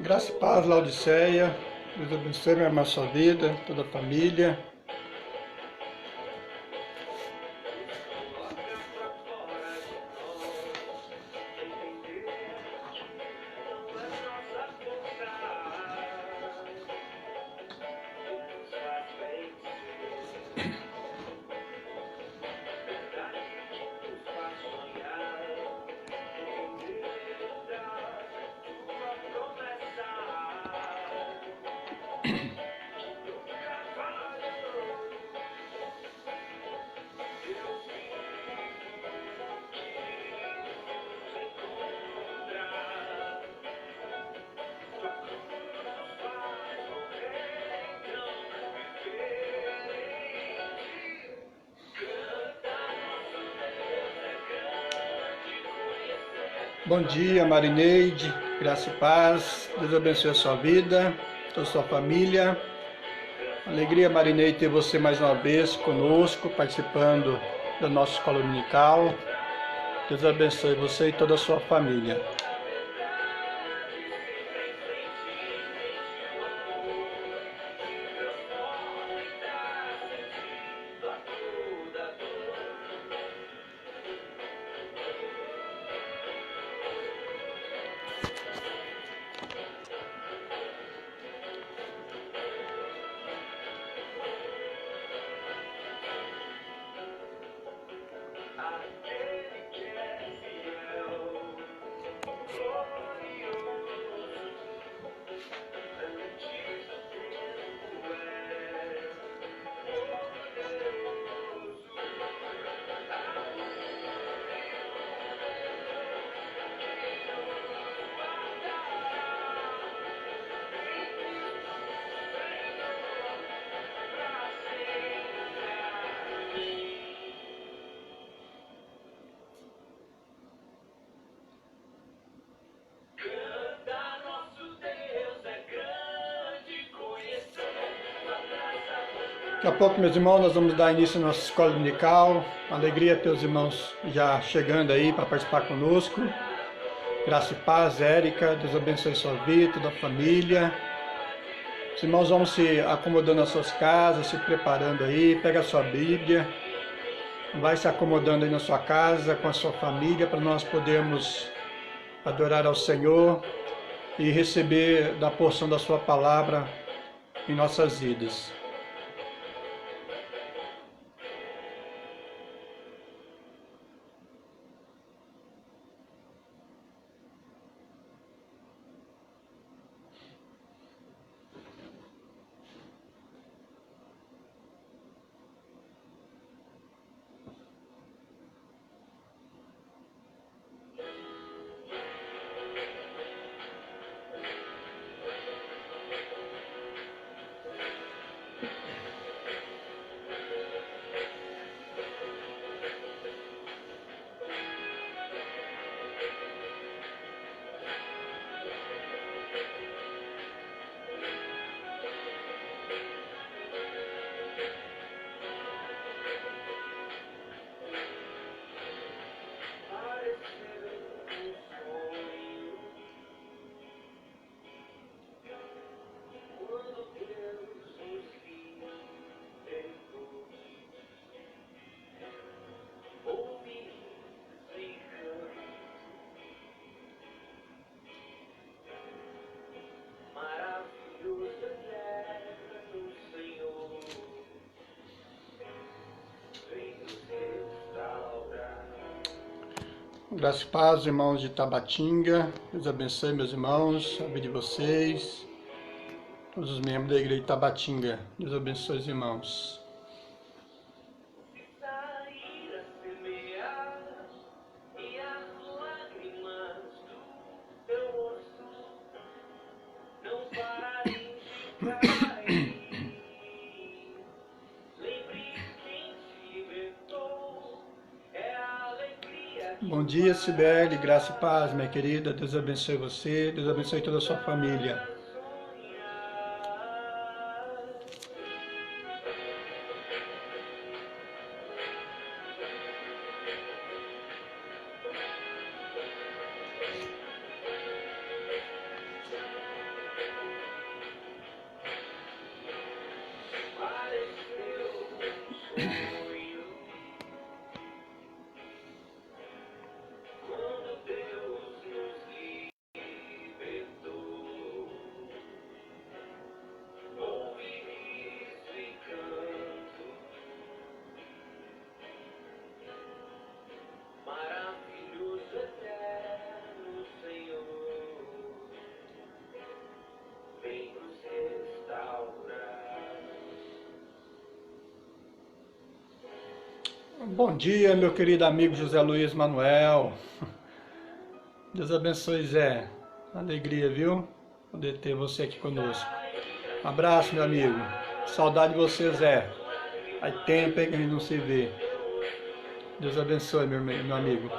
Graça e paz, Laodiceia. Deus abençoe, minha irmã, sua vida, toda a família. Bom dia, Marineide, graça e paz, Deus abençoe a sua vida, toda a sua família. Alegria, Marineide, ter você mais uma vez conosco, participando da nossa escola dominical. Deus abençoe você e toda a sua família. Daqui a pouco, meus irmãos, nós vamos dar início à nossa escola dominical. Alegria ter os irmãos já chegando aí para participar conosco. Graça e paz, Érica, Deus abençoe sua vida, toda a família. Os irmãos vão se acomodando nas suas casas, se preparando aí. Pega a sua Bíblia, vai se acomodando aí na sua casa, com a sua família, para nós podermos adorar ao Senhor e receber da porção da sua palavra em nossas vidas. Graça e paz, irmãos de Tabatinga. Deus abençoe, meus irmãos, a vida de vocês. Todos os membros da igreja de Tabatinga. Deus abençoe os irmãos. Bom dia, Sibeli, graça e paz, minha querida. Deus abençoe você, Deus abençoe toda a sua família. Bom dia, meu querido amigo José Luiz Manuel. Deus abençoe, Zé. Alegria, viu? Poder ter você aqui conosco. Um abraço, meu amigo. Saudade de você, Zé. Faz tempo que a gente não se vê. Deus abençoe, meu amigo.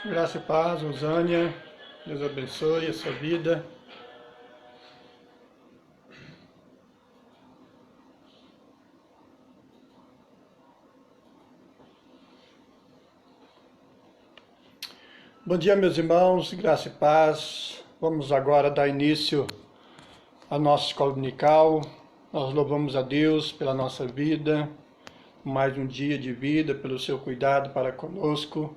Graça e paz, Rosânia. Deus abençoe a sua vida. Bom dia, meus irmãos. Graça e paz. Vamos agora dar início à nossa escola dominical. Nós louvamos a Deus pela nossa vida, mais um dia de vida, pelo seu cuidado para conosco.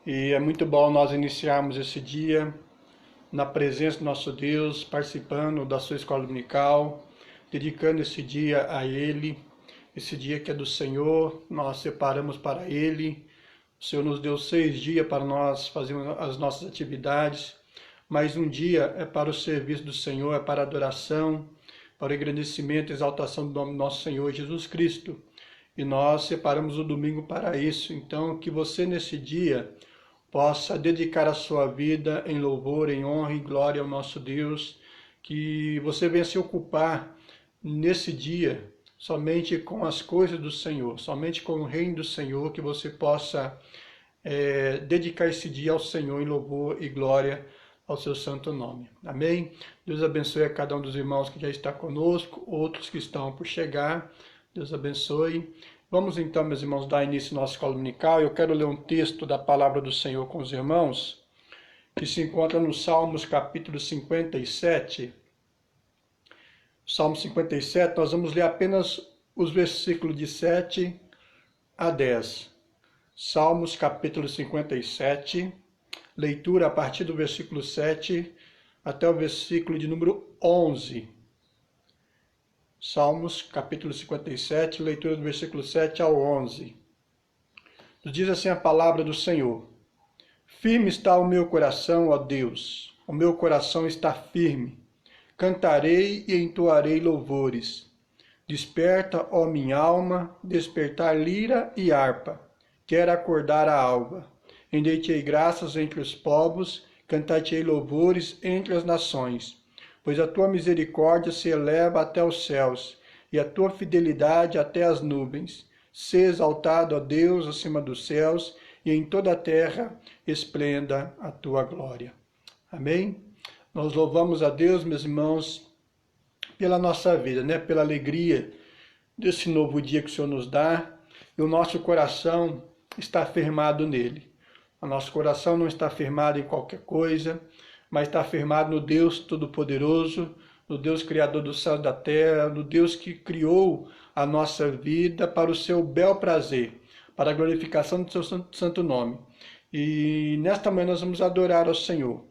E é muito bom nós iniciarmos esse dia na presença do nosso Deus, participando da sua escola dominical, dedicando esse dia a Ele, esse dia que é do Senhor, nós separamos para Ele. O Senhor nos deu 6 dias para nós fazermos as nossas atividades, mas um dia é para o serviço do Senhor, é para a adoração, para o engrandecimento e exaltação do nome do nosso Senhor Jesus Cristo. E nós separamos o domingo para isso. Então, que você nesse dia possa dedicar a sua vida em louvor, em honra e glória ao nosso Deus, que você venha se ocupar nesse dia somente com as coisas do Senhor, somente com o reino do Senhor, que você possa dedicar esse dia ao Senhor em louvor e glória ao seu santo nome. Amém? Deus abençoe a cada um dos irmãos que já está conosco, outros que estão por chegar. Deus abençoe. Vamos então, meus irmãos, dar início à nossa escola dominical. Eu quero ler um texto da palavra do Senhor com os irmãos, que se encontra no Salmos capítulo 57. Salmo 57, nós vamos ler apenas os versículos de 7 a 10. Salmos capítulo 57, leitura a partir do versículo 7 até o versículo de número 11. Salmos, capítulo 57, leitura do versículo 7 ao 11. Diz assim a palavra do Senhor: Firme está o meu coração, ó Deus, o meu coração está firme. Cantarei e entoarei louvores. Desperta, ó minha alma, despertar lira e harpa. Quero acordar a alva. Rendei-te-ei graças entre os povos, cantar-te-ei louvores entre as nações. Pois a tua misericórdia se eleva até os céus, e a tua fidelidade até as nuvens. Sê exaltado, ó Deus, acima dos céus, e em toda a terra esplenda a tua glória. Amém? Nós louvamos a Deus, meus irmãos, pela nossa vida, né? Pela alegria desse novo dia que o Senhor nos dá. E o nosso coração está firmado nele. O nosso coração não está firmado em qualquer coisa, mas está firmado no Deus Todo-Poderoso, no Deus Criador do céu e da terra, no Deus que criou a nossa vida para o seu bel prazer, para a glorificação do seu santo nome. E nesta manhã nós vamos adorar ao Senhor,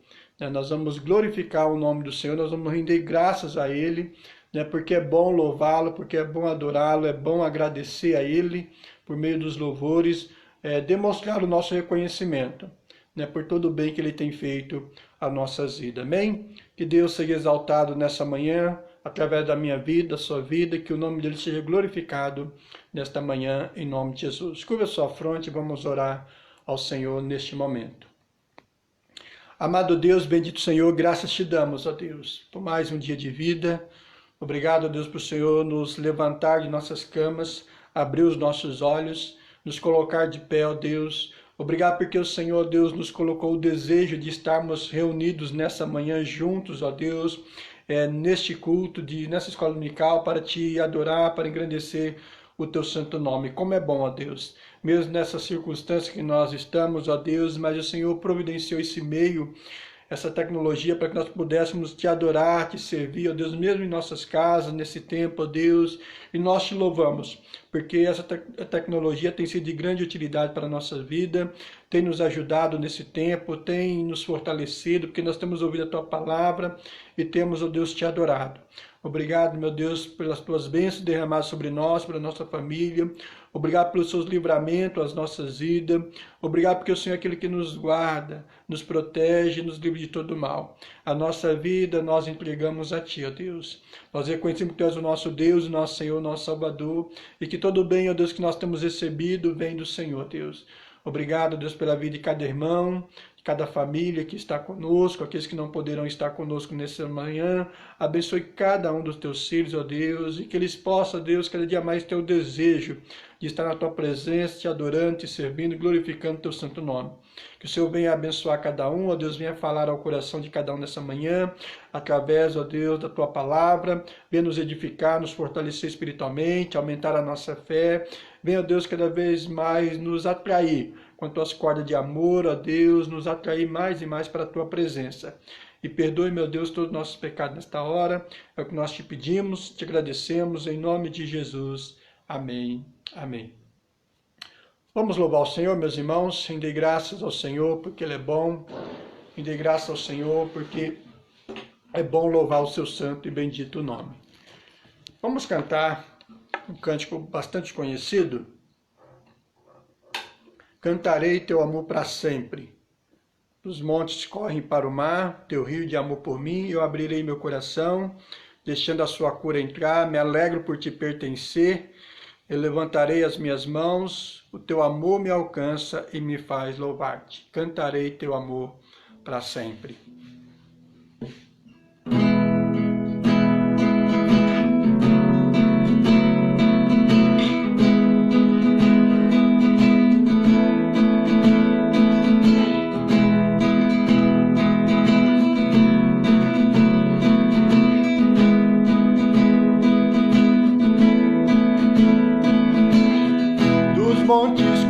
nós vamos glorificar o nome do Senhor, nós vamos render graças a Ele, porque é bom louvá-lo, porque é bom adorá-lo, é bom agradecer a Ele por meio dos louvores, demonstrar o nosso reconhecimento por todo o bem que Ele tem feito a nossas vidas. Amém? Que Deus seja exaltado nessa manhã, através da minha vida, da sua vida, que o nome dele seja glorificado nesta manhã, em nome de Jesus. Curva a sua fronte e vamos orar ao Senhor neste momento. Amado Deus, bendito Senhor, graças te damos, ó Deus, por mais um dia de vida. Obrigado, ó Deus, por o Senhor nos levantar de nossas camas, abrir os nossos olhos, nos colocar de pé, ó Deus. Obrigado porque o Senhor, Deus, nos colocou o desejo de estarmos reunidos nessa manhã juntos, ó Deus, neste culto, nessa escola dominical, para te adorar, para engrandecer o teu santo nome. Como é bom, ó Deus, mesmo nessa circunstância que nós estamos, ó Deus, mas o Senhor providenciou esse meio, essa tecnologia, para que nós pudéssemos te adorar, te servir, ó Deus, mesmo em nossas casas, nesse tempo, ó Deus, e nós te louvamos, porque essa tecnologia tem sido de grande utilidade para a nossa vida, tem nos ajudado nesse tempo, tem nos fortalecido, porque nós temos ouvido a tua palavra e temos, ó Deus, te adorado. Obrigado, meu Deus, pelas tuas bênçãos derramadas sobre nós, pela nossa família. Obrigado pelos seus livramentos, as nossas vidas. Obrigado porque o Senhor é aquele que nos guarda, nos protege, nos livra de todo mal. A nossa vida nós entregamos a Ti, ó Deus. Nós reconhecemos que Tu és o nosso Deus, o nosso Senhor, o nosso Salvador, e que todo o bem, ó Deus, que nós temos recebido vem do Senhor, Deus. Obrigado, Deus, pela vida de cada irmão, de cada família que está conosco, aqueles que não poderão estar conosco nessa manhã. Abençoe cada um dos teus filhos, ó Deus, e que eles possam, Deus, cada dia mais ter o desejo de estar na tua presença, te adorando, te servindo, glorificando o teu santo nome. Que o Senhor venha abençoar cada um, ó Deus, venha falar ao coração de cada um nessa manhã, através, ó Deus, da tua palavra, venha nos edificar, nos fortalecer espiritualmente, aumentar a nossa fé, venha, ó Deus, cada vez mais nos atrair com as tuas cordas de amor, ó Deus, nos atrair mais e mais para a tua presença. E perdoe, meu Deus, todos os nossos pecados nesta hora, é o que nós te pedimos, te agradecemos, em nome de Jesus. Amém. Amém. Vamos louvar o Senhor, meus irmãos, render graças ao Senhor, porque Ele é bom, render graças ao Senhor, porque é bom louvar o seu santo e bendito nome. Vamos cantar um cântico bastante conhecido. Cantarei teu amor para sempre. Os montes correm para o mar, teu rio de amor por mim, eu abrirei meu coração, deixando a sua cura entrar, me alegro por te pertencer, eu levantarei as minhas mãos, o teu amor me alcança e me faz louvar-te. Cantarei teu amor para sempre.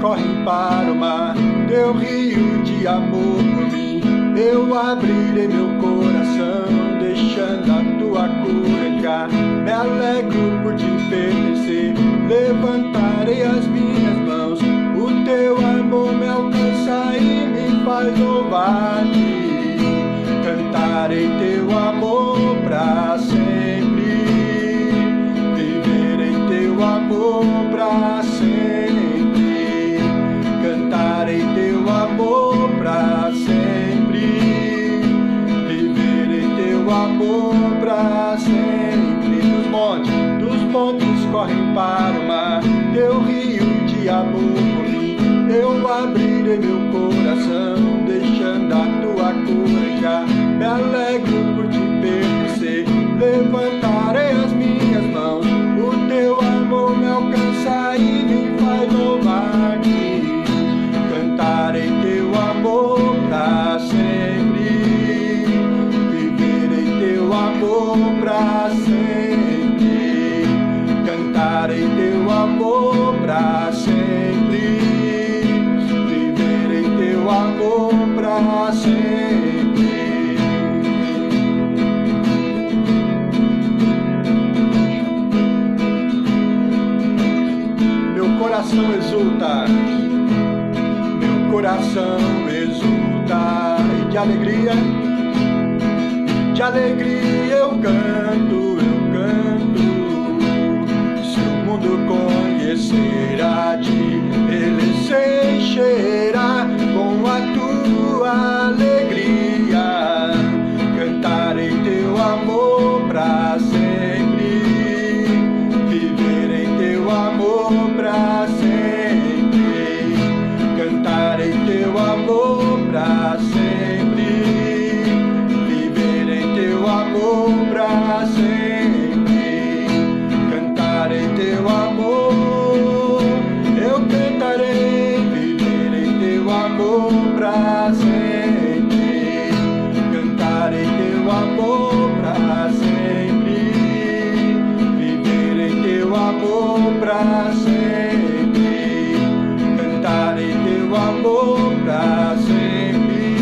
Correm para o mar, teu rio de amor por mim, eu abrirei meu coração, deixando a tua cura entrar, me alegro por te pertencer, levantarei as minhas mãos, o teu amor me alcança e me faz louvar-te, cantarei teu amor pra sempre, viverei teu amor pra sempre. Cantarei teu amor pra sempre, viverei teu amor pra sempre. Dos montes correm para o mar, teu rio de amor por mim, eu abrirei meu coração, deixando a tua cura entrar, me alegro por te pertencer, levantarei as minhas mãos, o teu amor me alcança e me faz louvar-te. Cantarei teu amor pra sempre, viverei teu amor pra sempre. Cantarei teu amor pra sempre, coração exulta, meu coração exulta, e de alegria eu canto, se o mundo conhecer a ti, ele se encherá com a tua alegria, cantarei teu amor pra sempre, viver em teu amor pra sempre, cantarei teu amor pra sempre, viver em teu amor pra sempre, cantarei teu amor, eu cantarei, viver em teu amor pra sempre, cantarei teu amor pra sempre, viver em teu amor pra sempre, cantarei teu amor pra sempre,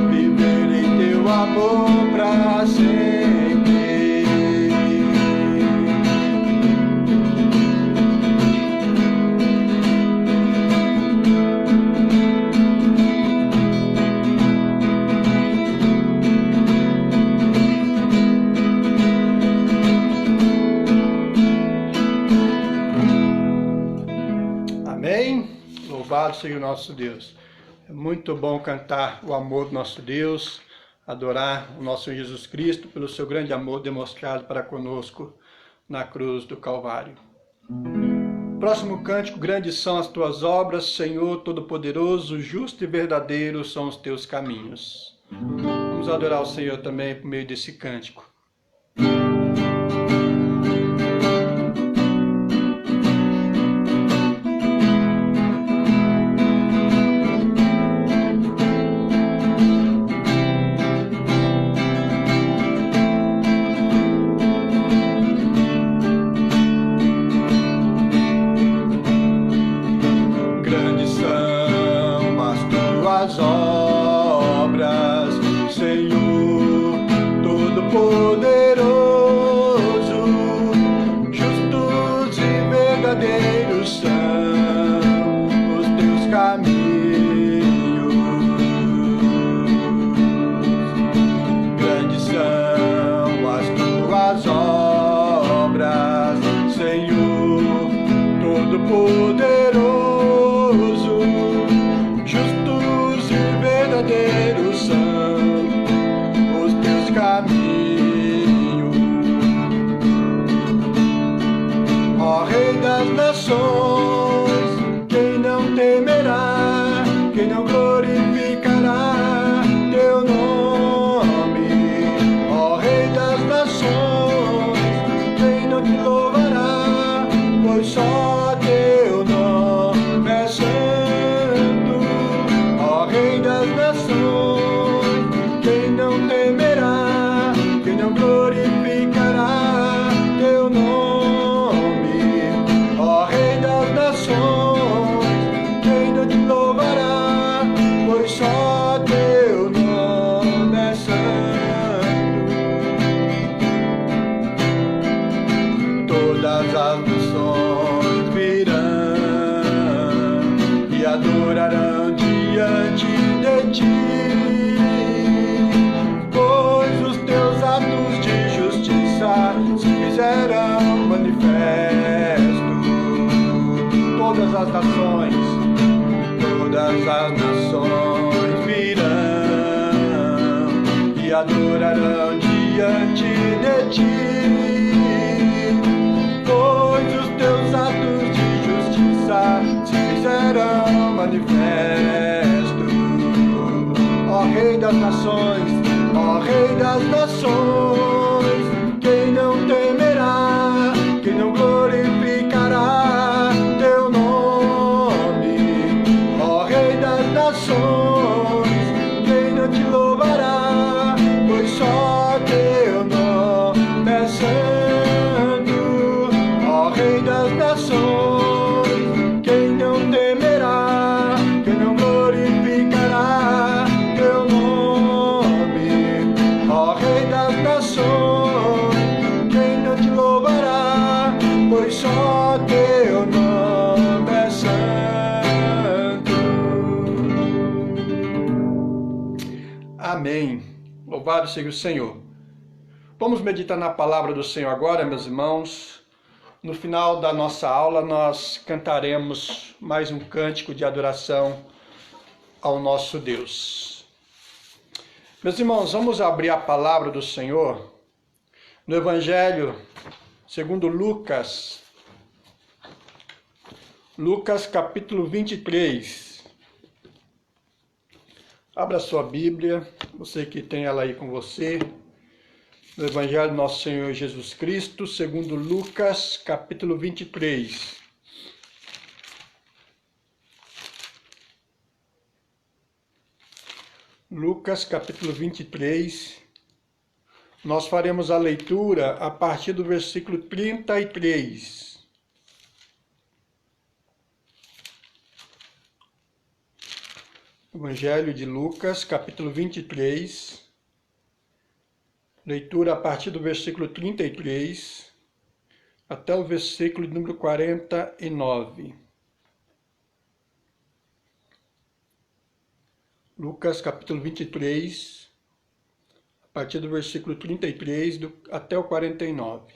viver em teu amor pra sempre. Amém? Louvado seja o nosso Deus. É muito bom cantar o amor do nosso Deus, adorar o nosso Jesus Cristo pelo seu grande amor demonstrado para conosco na cruz do Calvário. Próximo cântico: grandes são as tuas obras, Senhor Todo-Poderoso, justo e verdadeiro são os teus caminhos. Vamos adorar o Senhor também por meio desse cântico. Obras, Senhor Todo-Poderoso, justos e verdadeiros são os teus caminhos. Grandes são as tuas obras, Senhor Todo-Poderoso, verdadeiros são os teus caminhos. Ó Rei das nações, quem não temerá, quem não glorificará teu nome? Ó Rei das nações, quem não te louvará, pois só teu nome é santo. Rei das nações, quem não temerá, quem não glorificará teu nome? Ó Rei das nações, quem não te louvará, pois só teu nome é santo. Todas as nações virão e adorarão diante de ti, pois os teus atos de justiça se fizeram manifesto. Todas as nações virão e adorarão diante de ti, pois os teus atos de justiça se fizeram manifesto. Ó Rei das nações, ó Rei das nações, quem não temerá, quem não glorificará teu nome? Ó Rei das nações, quem não te louvará, pois só teu nome é santo. Ó Rei das nações, quem não temerá, quem não glorificará teu nome? Ó Rei das nações, Amém. Louvado seja o Senhor. Vamos meditar na palavra do Senhor agora, meus irmãos. No final da nossa aula, nós cantaremos mais um cântico de adoração ao nosso Deus. Meus irmãos, vamos abrir a palavra do Senhor no Evangelho segundo Lucas. Lucas capítulo 23. Abra sua Bíblia, você que tem ela aí com você, no Evangelho do nosso Senhor Jesus Cristo, segundo Lucas, capítulo 23. Lucas, capítulo 23. Nós faremos a leitura a partir do versículo 33. Evangelho de Lucas, capítulo 23, leitura a partir do versículo 33 até o versículo número 49. Lucas, capítulo 23, a partir do versículo 33 até o 49.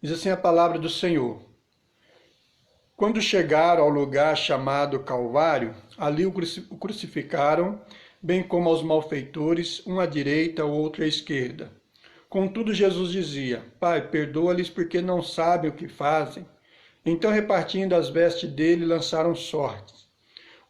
Diz assim a palavra do Senhor. Quando chegaram ao lugar chamado Calvário, ali o crucificaram, bem como aos malfeitores, um à direita, o outro à esquerda. Contudo, Jesus dizia: Pai, perdoa-lhes porque não sabem o que fazem. Então, repartindo as vestes dele, lançaram sortes.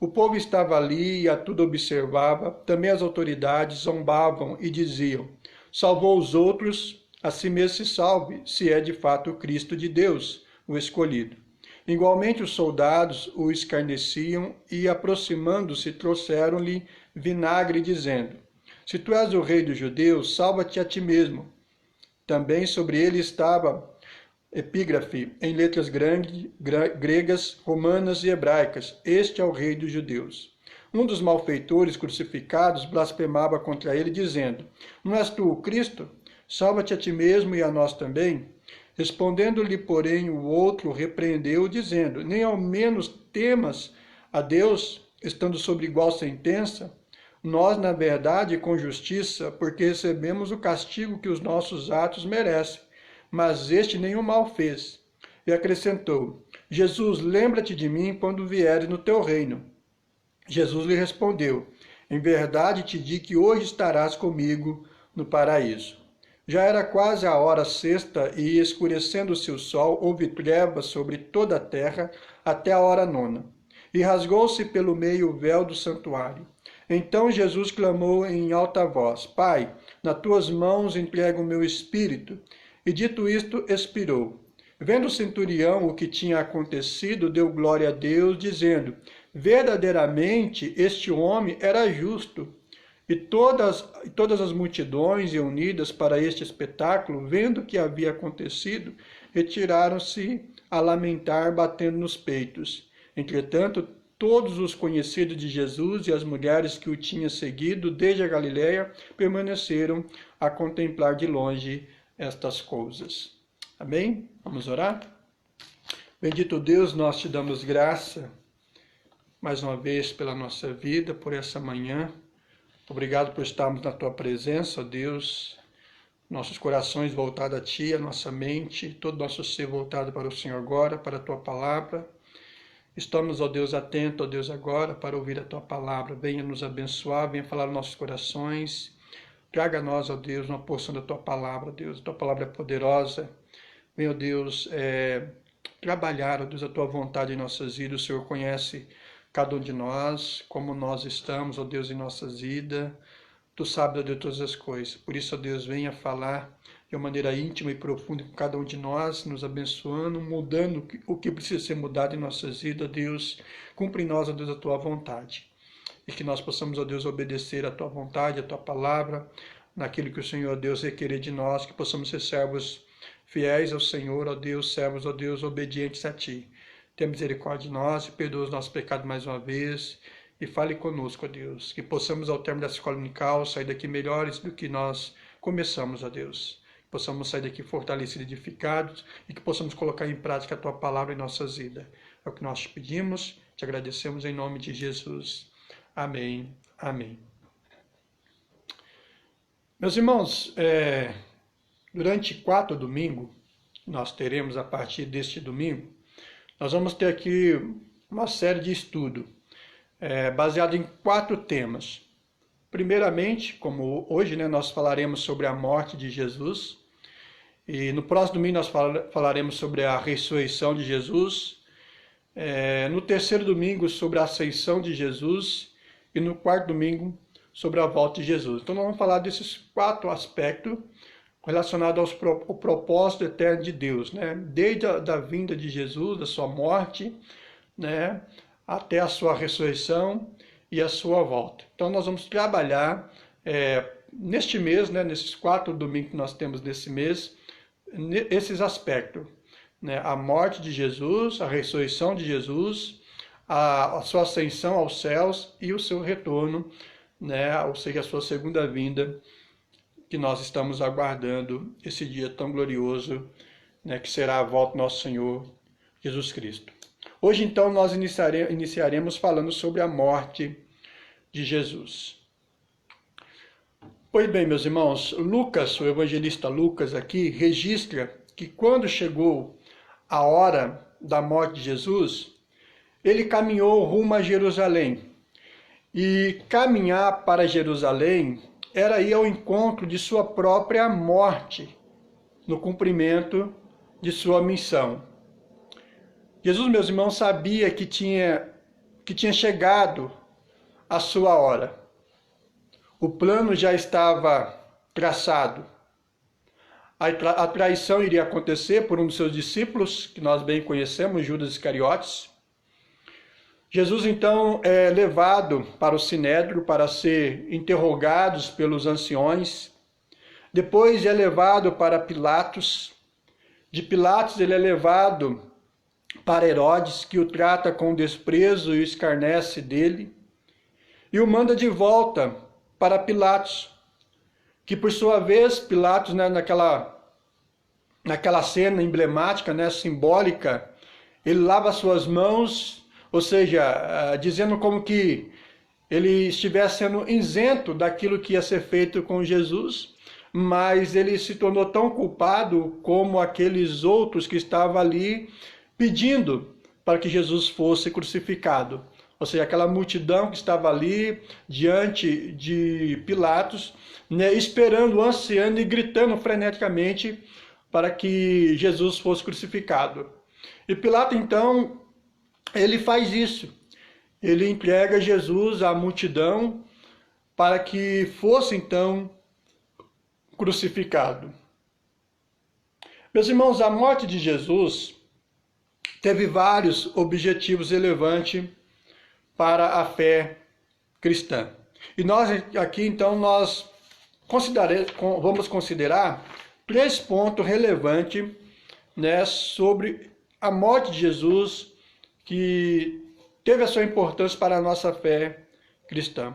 O povo estava ali e a tudo observava. Também as autoridades zombavam e diziam: Salvou os outros, a si mesmo se salve, se é de fato o Cristo de Deus, o escolhido. Igualmente os soldados o escarneciam e, aproximando-se, trouxeram-lhe vinagre, dizendo: Se tu és o rei dos judeus, salva-te a ti mesmo. Também sobre ele estava epígrafe em letras gregas, romanas e hebraicas: Este é o rei dos judeus. Um dos malfeitores crucificados blasfemava contra ele, dizendo: Não és tu o Cristo? Salva-te a ti mesmo e a nós também. Respondendo-lhe, porém, o outro repreendeu, dizendo: Nem ao menos temas a Deus, estando sob igual sentença? Nós, na verdade, com justiça, porque recebemos o castigo que os nossos atos merecem, mas este nenhum mal fez. E acrescentou: Jesus, lembra-te de mim quando vieres no teu reino. Jesus lhe respondeu: Em verdade te digo que hoje estarás comigo no paraíso. Já era quase a hora sexta, e escurecendo-se o sol, houve trevas sobre toda a terra até a hora nona. E rasgou-se pelo meio o véu do santuário. Então Jesus clamou em alta voz: Pai, nas tuas mãos entrego o meu espírito. E dito isto, expirou. Vendo o centurião o que tinha acontecido, deu glória a Deus, dizendo: Verdadeiramente este homem era justo. E todas as multidões reunidas para este espetáculo, vendo o que havia acontecido, retiraram-se a lamentar, batendo nos peitos. Entretanto, todos os conhecidos de Jesus e as mulheres que o tinham seguido desde a Galiléia permaneceram a contemplar de longe estas coisas. Amém? Vamos orar? Bendito Deus, nós te damos graça mais uma vez pela nossa vida, por essa manhã. Obrigado por estarmos na Tua presença, ó Deus, nossos corações voltados a Ti, a nossa mente, todo nosso ser voltado para o Senhor agora, para a Tua palavra. Estamos, ó Deus, atentos, ó Deus, agora para ouvir a Tua palavra. Venha nos abençoar, venha falar nos nossos corações. Traga a nós, ó Deus, uma porção da Tua palavra, ó Deus. A Tua palavra é poderosa. Venha, ó Deus, trabalhar, ó Deus, a Tua vontade em nossas vidas. O Senhor conhece cada um de nós, como nós estamos, ó Deus, em nossas vidas. Tu sabes, ó Deus, todas as coisas. Por isso, ó Deus, venha falar de uma maneira íntima e profunda com cada um de nós, nos abençoando, mudando o que precisa ser mudado em nossas vidas, ó Deus. Cumpre em nós, ó Deus, a Tua vontade. E que nós possamos, ó Deus, obedecer a Tua vontade, a Tua palavra, naquilo que o Senhor, ó Deus, requerer de nós, que possamos ser servos fiéis ao Senhor, ó Deus, servos, ó Deus, obedientes a Ti. Tenha misericórdia de nós e perdoa os nossos pecados mais uma vez. E fale conosco, ó Deus. Que possamos, ao término dessa escola dominical, sair daqui melhores do que nós começamos, ó Deus. Que possamos sair daqui fortalecidos e edificados e que possamos colocar em prática a Tua palavra em nossas vidas. É o que nós te pedimos, te agradecemos em nome de Jesus. Amém. Amém. Meus irmãos, durante 4 domingos, nós teremos a partir deste domingo, nós vamos ter aqui uma série de estudo baseado em 4 temas. Primeiramente, como hoje nós falaremos sobre a morte de Jesus, e no próximo domingo nós falaremos sobre a ressurreição de Jesus, no terceiro domingo sobre a ascensão de Jesus e no quarto domingo sobre a volta de Jesus. Então nós vamos falar desses 4 aspectos relacionados ao propósito eterno de Deus, desde a vinda de Jesus, da sua morte, até a sua ressurreição e a sua volta. Então nós vamos trabalhar neste mês, nesses 4 domingos que nós temos nesse mês, esses aspectos. A morte de Jesus, a ressurreição de Jesus, a sua ascensão aos céus e o seu retorno, ou seja, a sua segunda vinda, que nós estamos aguardando esse dia tão glorioso, que será a volta do nosso Senhor Jesus Cristo. Hoje, então, nós iniciaremos falando sobre a morte de Jesus. Pois bem, meus irmãos, Lucas, o evangelista Lucas aqui, registra que quando chegou a hora da morte de Jesus, ele caminhou rumo a Jerusalém. E caminhar para Jerusalém era ir ao encontro de sua própria morte, no cumprimento de sua missão. Jesus, meus irmãos, sabia que tinha chegado a sua hora. O plano já estava traçado. A traição iria acontecer por um dos seus discípulos, que nós bem conhecemos, Judas Iscariotes. Jesus, então, é levado para o Sinédrio para ser interrogado pelos anciões. Depois é levado para Pilatos. De Pilatos ele é levado para Herodes, que o trata com desprezo e o escarnece dele. E o manda de volta para Pilatos, que por sua vez, Pilatos, naquela cena emblemática, simbólica, ele lava suas mãos, ou seja, dizendo como que ele estivesse sendo isento daquilo que ia ser feito com Jesus, mas ele se tornou tão culpado como aqueles outros que estavam ali pedindo para que Jesus fosse crucificado. Ou seja, aquela multidão que estava ali diante de Pilatos, esperando, ansiando e gritando freneticamente para que Jesus fosse crucificado. E Pilatos, então, ele faz isso. Ele entrega Jesus à multidão para que fosse, então, crucificado. Meus irmãos, a morte de Jesus teve vários objetivos relevantes para a fé cristã. E nós aqui, então, vamos considerar 3 pontos relevantes sobre a morte de Jesus, que teve a sua importância para a nossa fé cristã.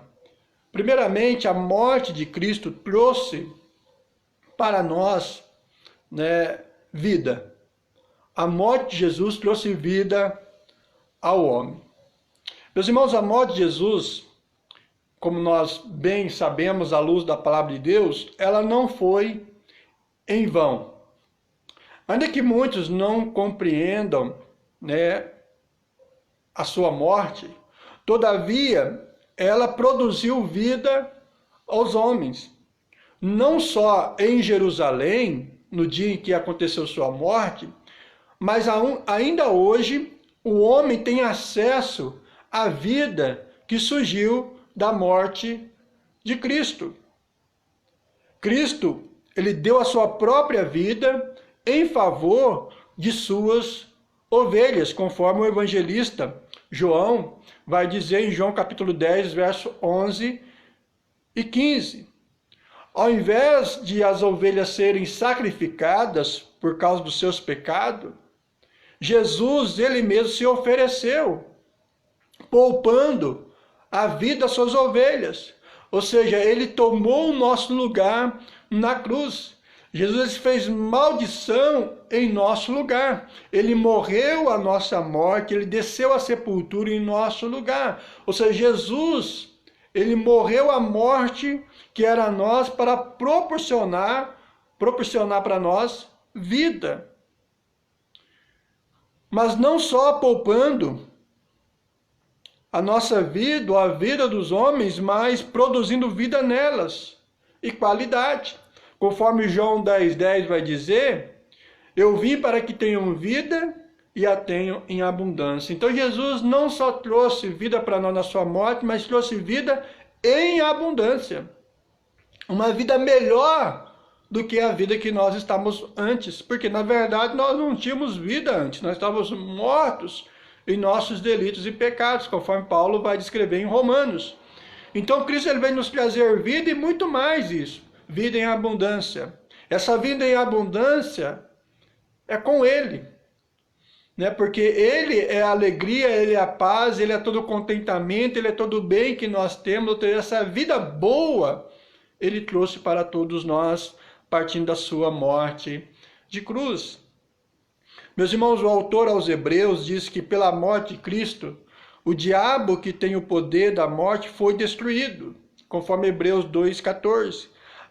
Primeiramente, a morte de Cristo trouxe para nós vida. A morte de Jesus trouxe vida ao homem. Meus irmãos, a morte de Jesus, como nós bem sabemos à luz da palavra de Deus, ela não foi em vão. Ainda que muitos não compreendam a sua morte, todavia ela produziu vida aos homens. Não só em Jerusalém, no dia em que aconteceu sua morte, mas ainda hoje o homem tem acesso à vida que surgiu da morte de Cristo. Cristo, ele deu a sua própria vida em favor de suas ovelhas, conforme o evangelista João vai dizer em João capítulo 10, verso 11 e 15. Ao invés de as ovelhas serem sacrificadas por causa dos seus pecados, Jesus, ele mesmo se ofereceu, poupando a vida às suas ovelhas. Ou seja, ele tomou o nosso lugar na cruz. Jesus fez maldição em nosso lugar. Ele morreu a nossa morte, ele desceu à sepultura em nosso lugar. Ou seja, Jesus, Ele morreu a morte que era a nós para proporcionar para nós vida. Mas não só poupando a nossa vida, ou a vida dos homens, mas produzindo vida nelas e qualidade. Conforme João 10,10 vai dizer, eu vim para que tenham vida e a tenham em abundância. Então Jesus não só trouxe vida para nós na sua morte, mas trouxe vida em abundância. Uma vida melhor do que a vida que nós estávamos antes. Porque na verdade nós não tínhamos vida antes, nós estávamos mortos em nossos delitos e pecados, conforme Paulo vai descrever em Romanos. Então Cristo ele vem nos trazer vida e muito mais isso, vida em abundância. Essa vida em abundância é com Ele, né? Porque Ele é a alegria, Ele é a paz, Ele é todo o contentamento, Ele é todo o bem que nós temos. Essa vida boa Ele trouxe para todos nós, partindo da sua morte de cruz. Meus irmãos, o autor aos Hebreus diz que pela morte de Cristo, o diabo que tem o poder da morte foi destruído, conforme Hebreus 2,14.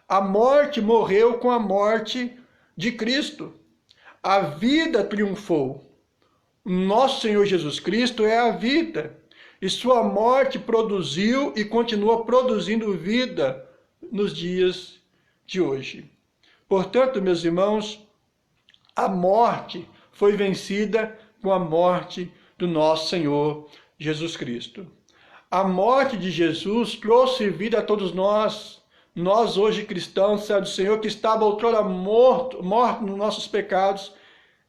A morte morreu com a morte de Cristo. A vida triunfou. Nosso Senhor Jesus Cristo é a vida. E sua morte produziu e continua produzindo vida nos dias de hoje. Portanto, meus irmãos, a morte foi vencida com a morte do nosso Senhor Jesus Cristo. A morte de Jesus trouxe vida a todos nós. Nós hoje cristãos, servos do Senhor, que estava outrora morto nos nossos pecados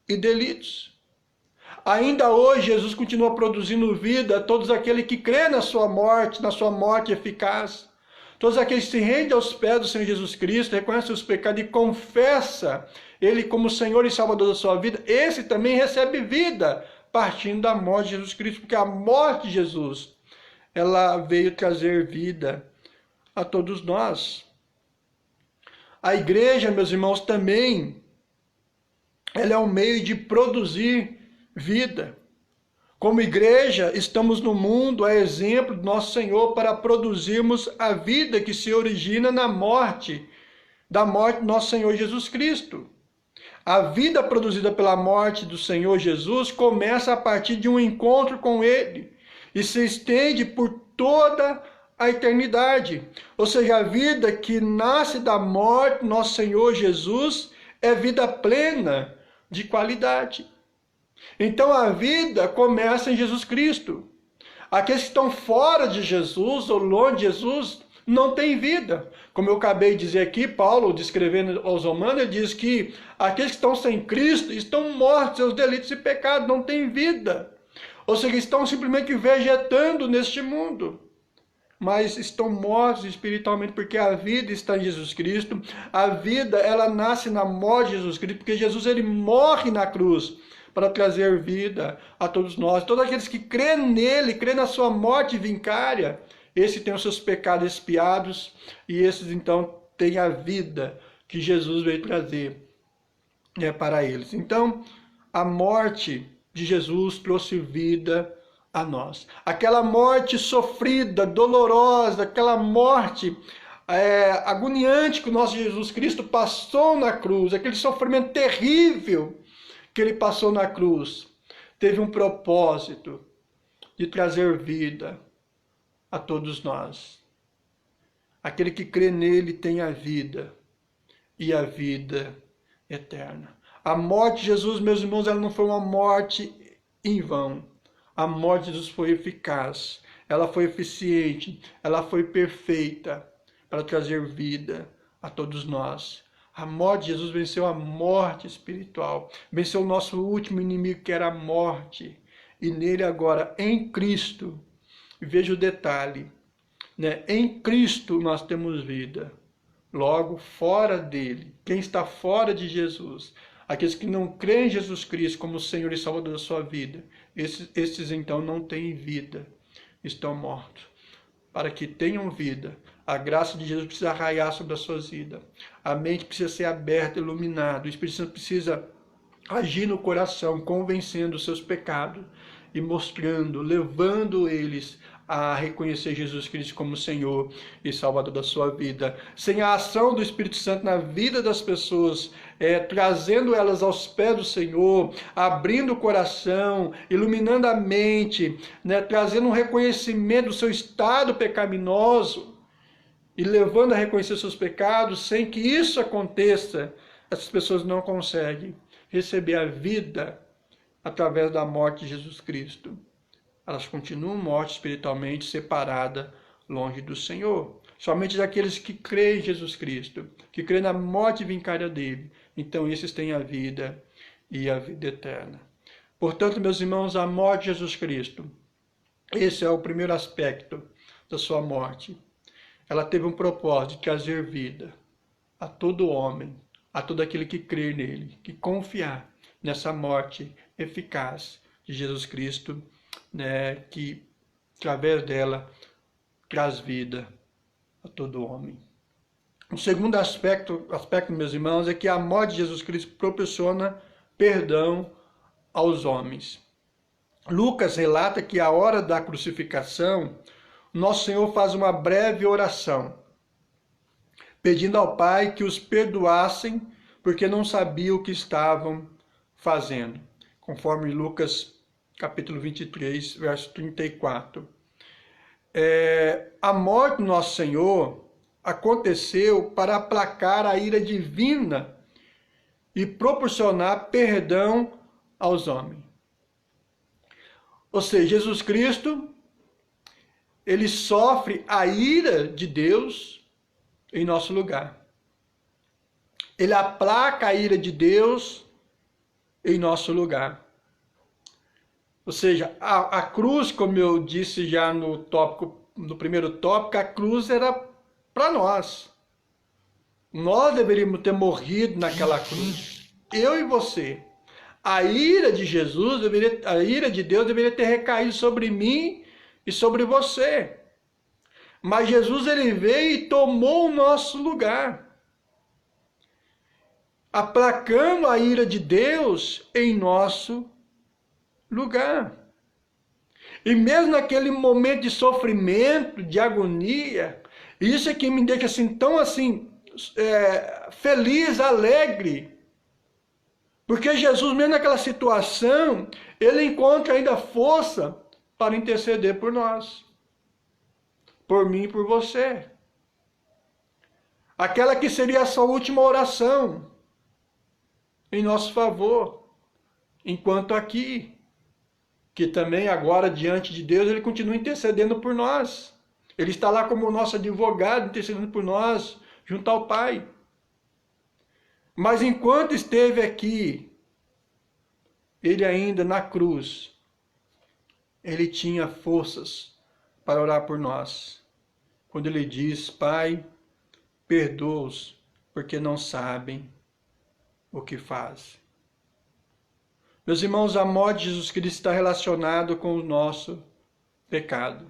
e delitos. Ainda hoje Jesus continua produzindo vida a todos aqueles que crêem na sua morte eficaz. Todos aqueles que se rendem aos pés do Senhor Jesus Cristo, reconhecem os pecados e confessa Ele como Senhor e Salvador da sua vida, esse também recebe vida, partindo da morte de Jesus Cristo, porque a morte de Jesus, ela veio trazer vida a todos nós. A igreja, meus irmãos, também, ela é um meio de produzir vida. Como igreja, estamos no mundo a exemplo do nosso Senhor para produzirmos a vida que se origina da morte do nosso Senhor Jesus Cristo. A vida produzida pela morte do Senhor Jesus começa a partir de um encontro com Ele e se estende por toda a eternidade. Ou seja, a vida que nasce da morte do nosso Senhor Jesus é vida plena de qualidade. Então a vida começa em Jesus Cristo. Aqueles que estão fora de Jesus ou longe de Jesus não têm vida. Como eu acabei de dizer aqui, Paulo, descrevendo aos Romanos, ele diz que aqueles que estão sem Cristo estão mortos, seus delitos e pecados, não têm vida. Ou seja, estão simplesmente vegetando neste mundo. Mas estão mortos espiritualmente, porque a vida está em Jesus Cristo. A vida, ela nasce na morte de Jesus Cristo, porque Jesus ele morre na cruz para trazer vida a todos nós. Todos aqueles que creem nele, creem na sua morte vincária, esses têm os seus pecados expiados e esses então têm a vida que Jesus veio trazer para eles. Então, a morte de Jesus trouxe vida a nós. Aquela morte sofrida, dolorosa, aquela morte agoniante que o nosso Jesus Cristo passou na cruz, aquele sofrimento terrível que ele passou na cruz, teve um propósito de trazer vida a todos nós. Aquele que crê nele tem a vida e a vida eterna. A morte de Jesus, meus irmãos, ela não foi uma morte em vão. A morte de Jesus foi eficaz, ela foi eficiente, ela foi perfeita para trazer vida a todos nós. A morte de Jesus venceu a morte espiritual, venceu o nosso último inimigo que era a morte. E nele agora, em Cristo, veja o detalhe, né? Em Cristo nós temos vida. Logo, fora dele, quem está fora de Jesus, aqueles que não creem em Jesus Cristo como Senhor e Salvador da sua vida, esses então não têm vida, estão mortos. Para que tenham vida, a graça de Jesus precisa raiar sobre as suas vidas. A mente precisa ser aberta, iluminada. O Espírito Santo precisa agir no coração, convencendo os seus pecados e mostrando, levando eles a reconhecer Jesus Cristo como Senhor e Salvador da sua vida. Sem a ação do Espírito Santo na vida das pessoas, trazendo elas aos pés do Senhor, abrindo o coração, iluminando a mente, né, trazendo um reconhecimento do seu estado pecaminoso e levando a reconhecer seus pecados, sem que isso aconteça, essas pessoas não conseguem receber a vida através da morte de Jesus Cristo. Elas continuam mortas espiritualmente, separadas, longe do Senhor. Somente daqueles que creem em Jesus Cristo, que creem na morte vincária dele. Então esses têm a vida e a vida eterna. Portanto, meus irmãos, a morte de Jesus Cristo, esse é o primeiro aspecto da sua morte. Ela teve um propósito de trazer vida a todo homem, a todo aquele que crê nele, que confiar nessa morte eficaz de Jesus Cristo, né, que através dela traz vida a todo homem. O segundo aspecto, meus irmãos, é que a morte de Jesus Cristo proporciona perdão aos homens. Lucas relata que à hora da crucificação, nosso Senhor faz uma breve oração, pedindo ao Pai que os perdoassem, porque não sabiam o que estavam fazendo, conforme Lucas capítulo 23, verso 34. A morte do nosso Senhor aconteceu para aplacar a ira divina e proporcionar perdão aos homens. Ou seja, Jesus Cristo, ele sofre a ira de Deus em nosso lugar. Ele aplaca a ira de Deus em nosso lugar. Ou seja, a cruz, como eu disse já no primeiro tópico, a cruz era para nós. Nós deveríamos ter morrido naquela cruz. Eu e você. A ira de Jesus, a ira de Deus deveria ter recaído sobre mim e sobre você. Mas Jesus, ele veio e tomou o nosso lugar, aplacando a ira de Deus em nosso lugar. E mesmo naquele momento de sofrimento, de agonia, isso é que me deixa assim tão assim feliz, alegre, porque Jesus, mesmo naquela situação, ele encontra ainda força para interceder por nós, por mim e por você. Aquela que seria a sua última oração em nosso favor, enquanto aqui, que também agora diante de Deus ele continua intercedendo por nós. Ele está lá como nosso advogado, intercedendo por nós, junto ao Pai. Mas enquanto esteve aqui, ele ainda na cruz, ele tinha forças para orar por nós. Quando ele diz: Pai, perdoa-os, porque não sabem o que fazem. Meus irmãos, a morte de Jesus Cristo está relacionada com o nosso pecado.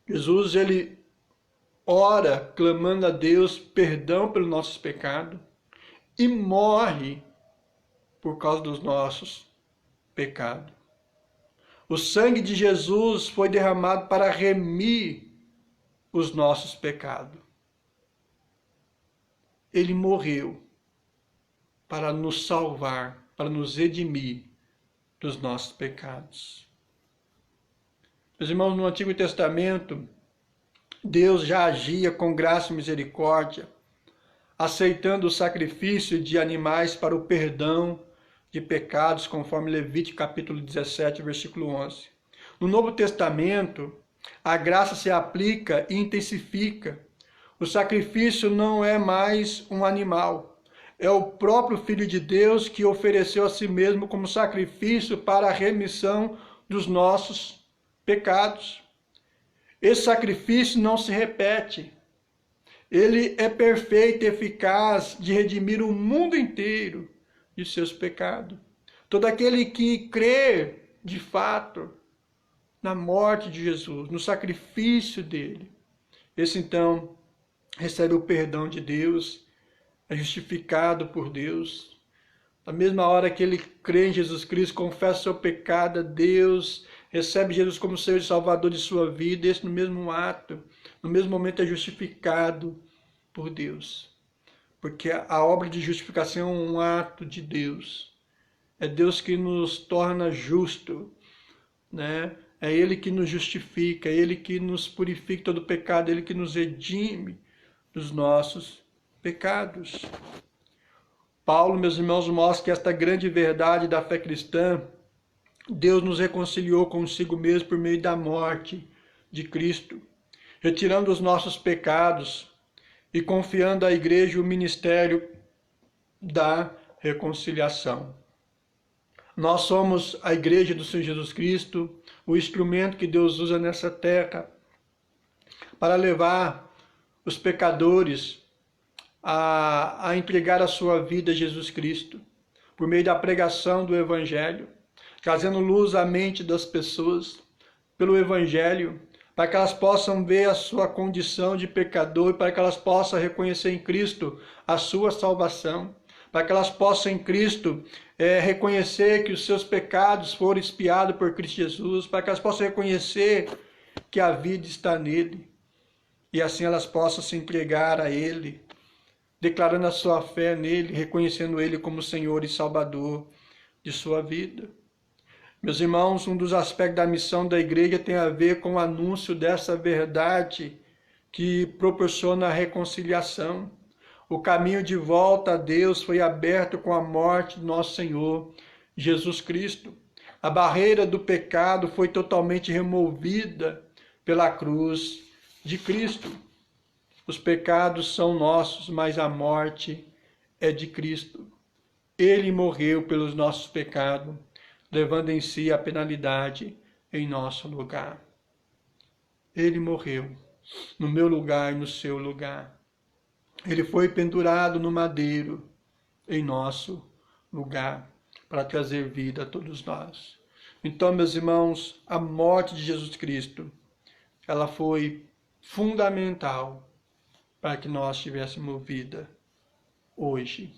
Jesus, ele ora clamando a Deus perdão pelos nossos pecados e morre por causa dos nossos pecados. O sangue de Jesus foi derramado para remir os nossos pecados. Ele morreu para nos salvar, para nos redimir dos nossos pecados. Meus irmãos, no Antigo Testamento, Deus já agia com graça e misericórdia, aceitando o sacrifício de animais para o perdão de pecados, conforme Levítico capítulo 17, versículo 11. No Novo Testamento, a graça se aplica e intensifica. O sacrifício não é mais um animal, é o próprio Filho de Deus que ofereceu a si mesmo como sacrifício para a remissão dos nossos pecados. Esse sacrifício não se repete. Ele é perfeito e eficaz de redimir o mundo inteiro de seus pecados. Todo aquele que crê de fato na morte de Jesus, no sacrifício dele, esse então recebe o perdão de Deus, é justificado por Deus. Na mesma hora que ele crê em Jesus Cristo, confessa o seu pecado a Deus, recebe Jesus como Senhor e Salvador de sua vida, esse no mesmo ato, no mesmo momento é justificado por Deus. Porque a obra de justificação é um ato de Deus. É Deus que nos torna justo, né? É Ele que nos justifica, é Ele que nos purifica todo pecado, é Ele que nos redime dos nossos pecados. Paulo, meus irmãos, mostra que esta grande verdade da fé cristã, Deus nos reconciliou consigo mesmo por meio da morte de Cristo, retirando os nossos pecados e confiando à igreja o ministério da reconciliação. Nós somos a igreja do Senhor Jesus Cristo, o instrumento que Deus usa nessa terra para levar os pecadores a entregar a sua vida a Jesus Cristo, por meio da pregação do Evangelho, trazendo luz à mente das pessoas pelo Evangelho, para que elas possam ver a sua condição de pecador, para que elas possam reconhecer em Cristo a sua salvação, para que elas possam em Cristo reconhecer que os seus pecados foram expiados por Cristo Jesus, para que elas possam reconhecer que a vida está nele, e assim elas possam se entregar a Ele, declarando a sua fé nele, reconhecendo Ele como Senhor e Salvador de sua vida. Meus irmãos, um dos aspectos da missão da igreja tem a ver com o anúncio dessa verdade que proporciona a reconciliação. O caminho de volta a Deus foi aberto com a morte de nosso Senhor Jesus Cristo. A barreira do pecado foi totalmente removida pela cruz de Cristo. Os pecados são nossos, mas a morte é de Cristo. Ele morreu pelos nossos pecados, levando em si a penalidade em nosso lugar. Ele morreu no meu lugar e no seu lugar. Ele foi pendurado no madeiro em nosso lugar, para trazer vida a todos nós. Então, meus irmãos, a morte de Jesus Cristo, ela foi fundamental para que nós tivéssemos vida hoje.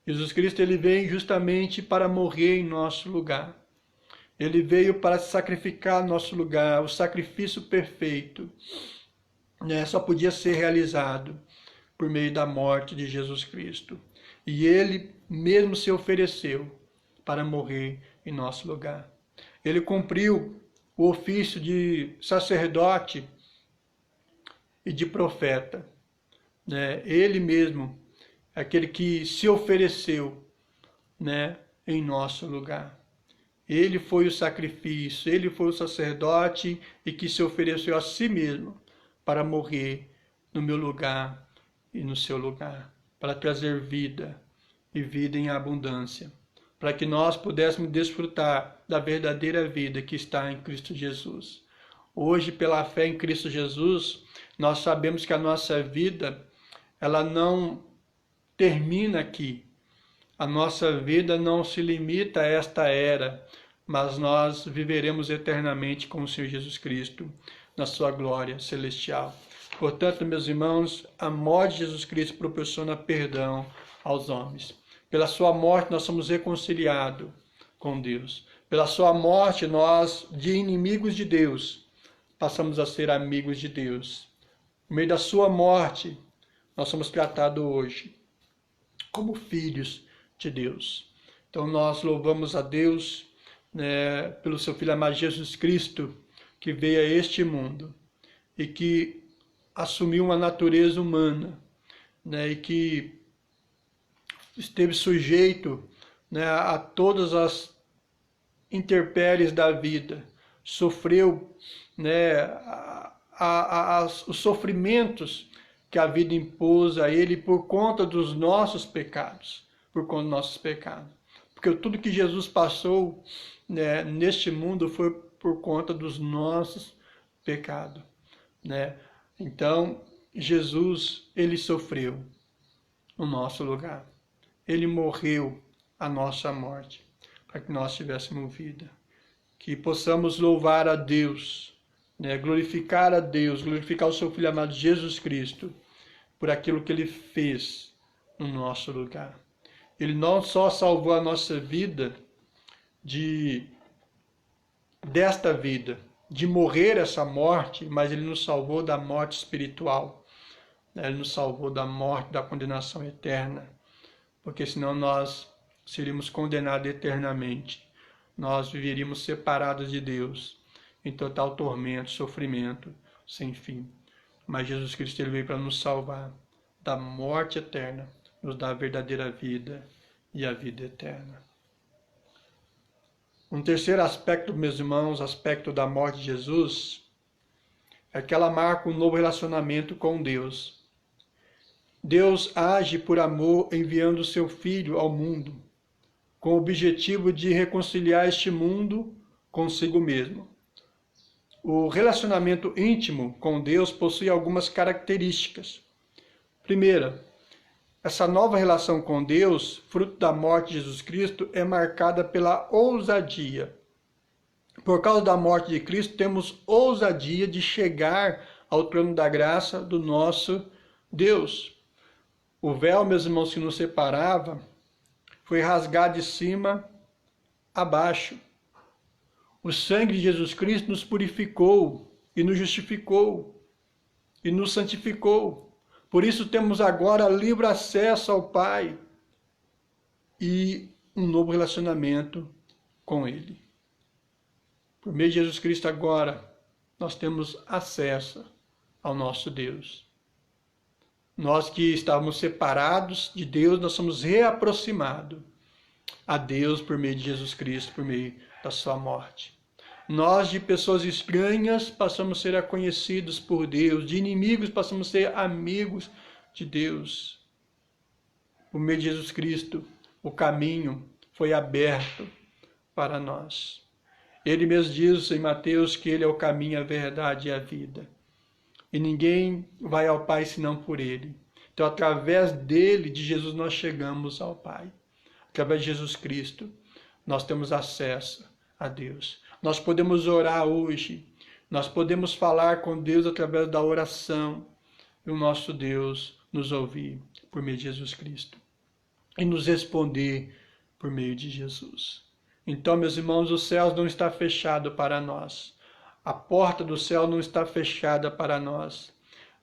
Jesus Cristo, ele veio justamente para morrer em nosso lugar. Ele veio para se sacrificar em nosso lugar. O sacrifício perfeito, né, só podia ser realizado por meio da morte de Jesus Cristo. E ele mesmo se ofereceu para morrer em nosso lugar. Ele cumpriu o ofício de sacerdote e de profeta. Né? Ele mesmo, aquele que se ofereceu, né, em nosso lugar. Ele foi o sacrifício, ele foi o sacerdote e que se ofereceu a si mesmo para morrer no meu lugar e no seu lugar, para trazer vida e vida em abundância, para que nós pudéssemos desfrutar da verdadeira vida que está em Cristo Jesus. Hoje, pela fé em Cristo Jesus, nós sabemos que a nossa vida, ela não termina aqui. A nossa vida não se limita a esta era, mas nós viveremos eternamente com o Senhor Jesus Cristo na sua glória celestial. Portanto, meus irmãos, a morte de Jesus Cristo proporciona perdão aos homens. Pela sua morte nós somos reconciliados com Deus. Pela sua morte nós, de inimigos de Deus, passamos a ser amigos de Deus. Por meio da sua morte, nós somos tratados hoje como filhos de Deus. Então nós louvamos a Deus, né, pelo seu Filho amado Jesus Cristo, que veio a este mundo e que assumiu uma natureza humana, né, e que esteve sujeito, né, a todas as intempéries da vida, sofreu, né, os sofrimentos que a vida impôs a ele por conta dos nossos pecados, Porque tudo que Jesus passou, né, neste mundo foi por conta dos nossos pecados, né? Então, Jesus, ele sofreu no nosso lugar. Ele morreu a nossa morte, para que nós tivéssemos vida. Que possamos louvar a Deus, né, glorificar a Deus, glorificar o seu Filho amado Jesus Cristo, por aquilo que ele fez no nosso lugar. Ele não só salvou a nossa vida de desta vida, de morrer essa morte, mas Ele nos salvou da morte espiritual. Ele nos salvou da morte, da condenação eterna, porque senão nós seríamos condenados eternamente. Nós viveríamos separados de Deus, em total tormento, sofrimento, sem fim. Mas Jesus Cristo ele veio para nos salvar da morte eterna, nos dar a verdadeira vida e a vida eterna. Um terceiro aspecto, meus irmãos, aspecto da morte de Jesus, é que ela marca um novo relacionamento com Deus. Deus age por amor enviando o seu Filho ao mundo, com o objetivo de reconciliar este mundo consigo mesmo. O relacionamento íntimo com Deus possui algumas características. Primeira, essa nova relação com Deus, fruto da morte de Jesus Cristo, é marcada pela ousadia. Por causa da morte de Cristo, temos ousadia de chegar ao trono da graça do nosso Deus. O véu, meus irmãos, que nos separava, foi rasgado de cima a baixo. O sangue de Jesus Cristo nos purificou e nos justificou e nos santificou. Por isso temos agora livre acesso ao Pai e um novo relacionamento com Ele. Por meio de Jesus Cristo agora, nós temos acesso ao nosso Deus. Nós que estávamos separados de Deus, nós somos reaproximados a Deus por meio de Jesus Cristo, por meio da sua morte. Nós, de pessoas estranhas, passamos a ser conhecidos por Deus. De inimigos, passamos a ser amigos de Deus. Por meio de Jesus Cristo, o caminho foi aberto para nós. Ele mesmo diz em Mateus que Ele é o caminho, a verdade e a vida. E ninguém vai ao Pai senão por Ele. Então, através dele, de Jesus, nós chegamos ao Pai. Através de Jesus Cristo, nós temos acesso a Deus. Nós podemos orar hoje, nós podemos falar com Deus através da oração, e o nosso Deus nos ouvir por meio de Jesus Cristo, e nos responder por meio de Jesus. Então, meus irmãos, os céus não estão fechados para nós, a porta do céu não está fechada para nós,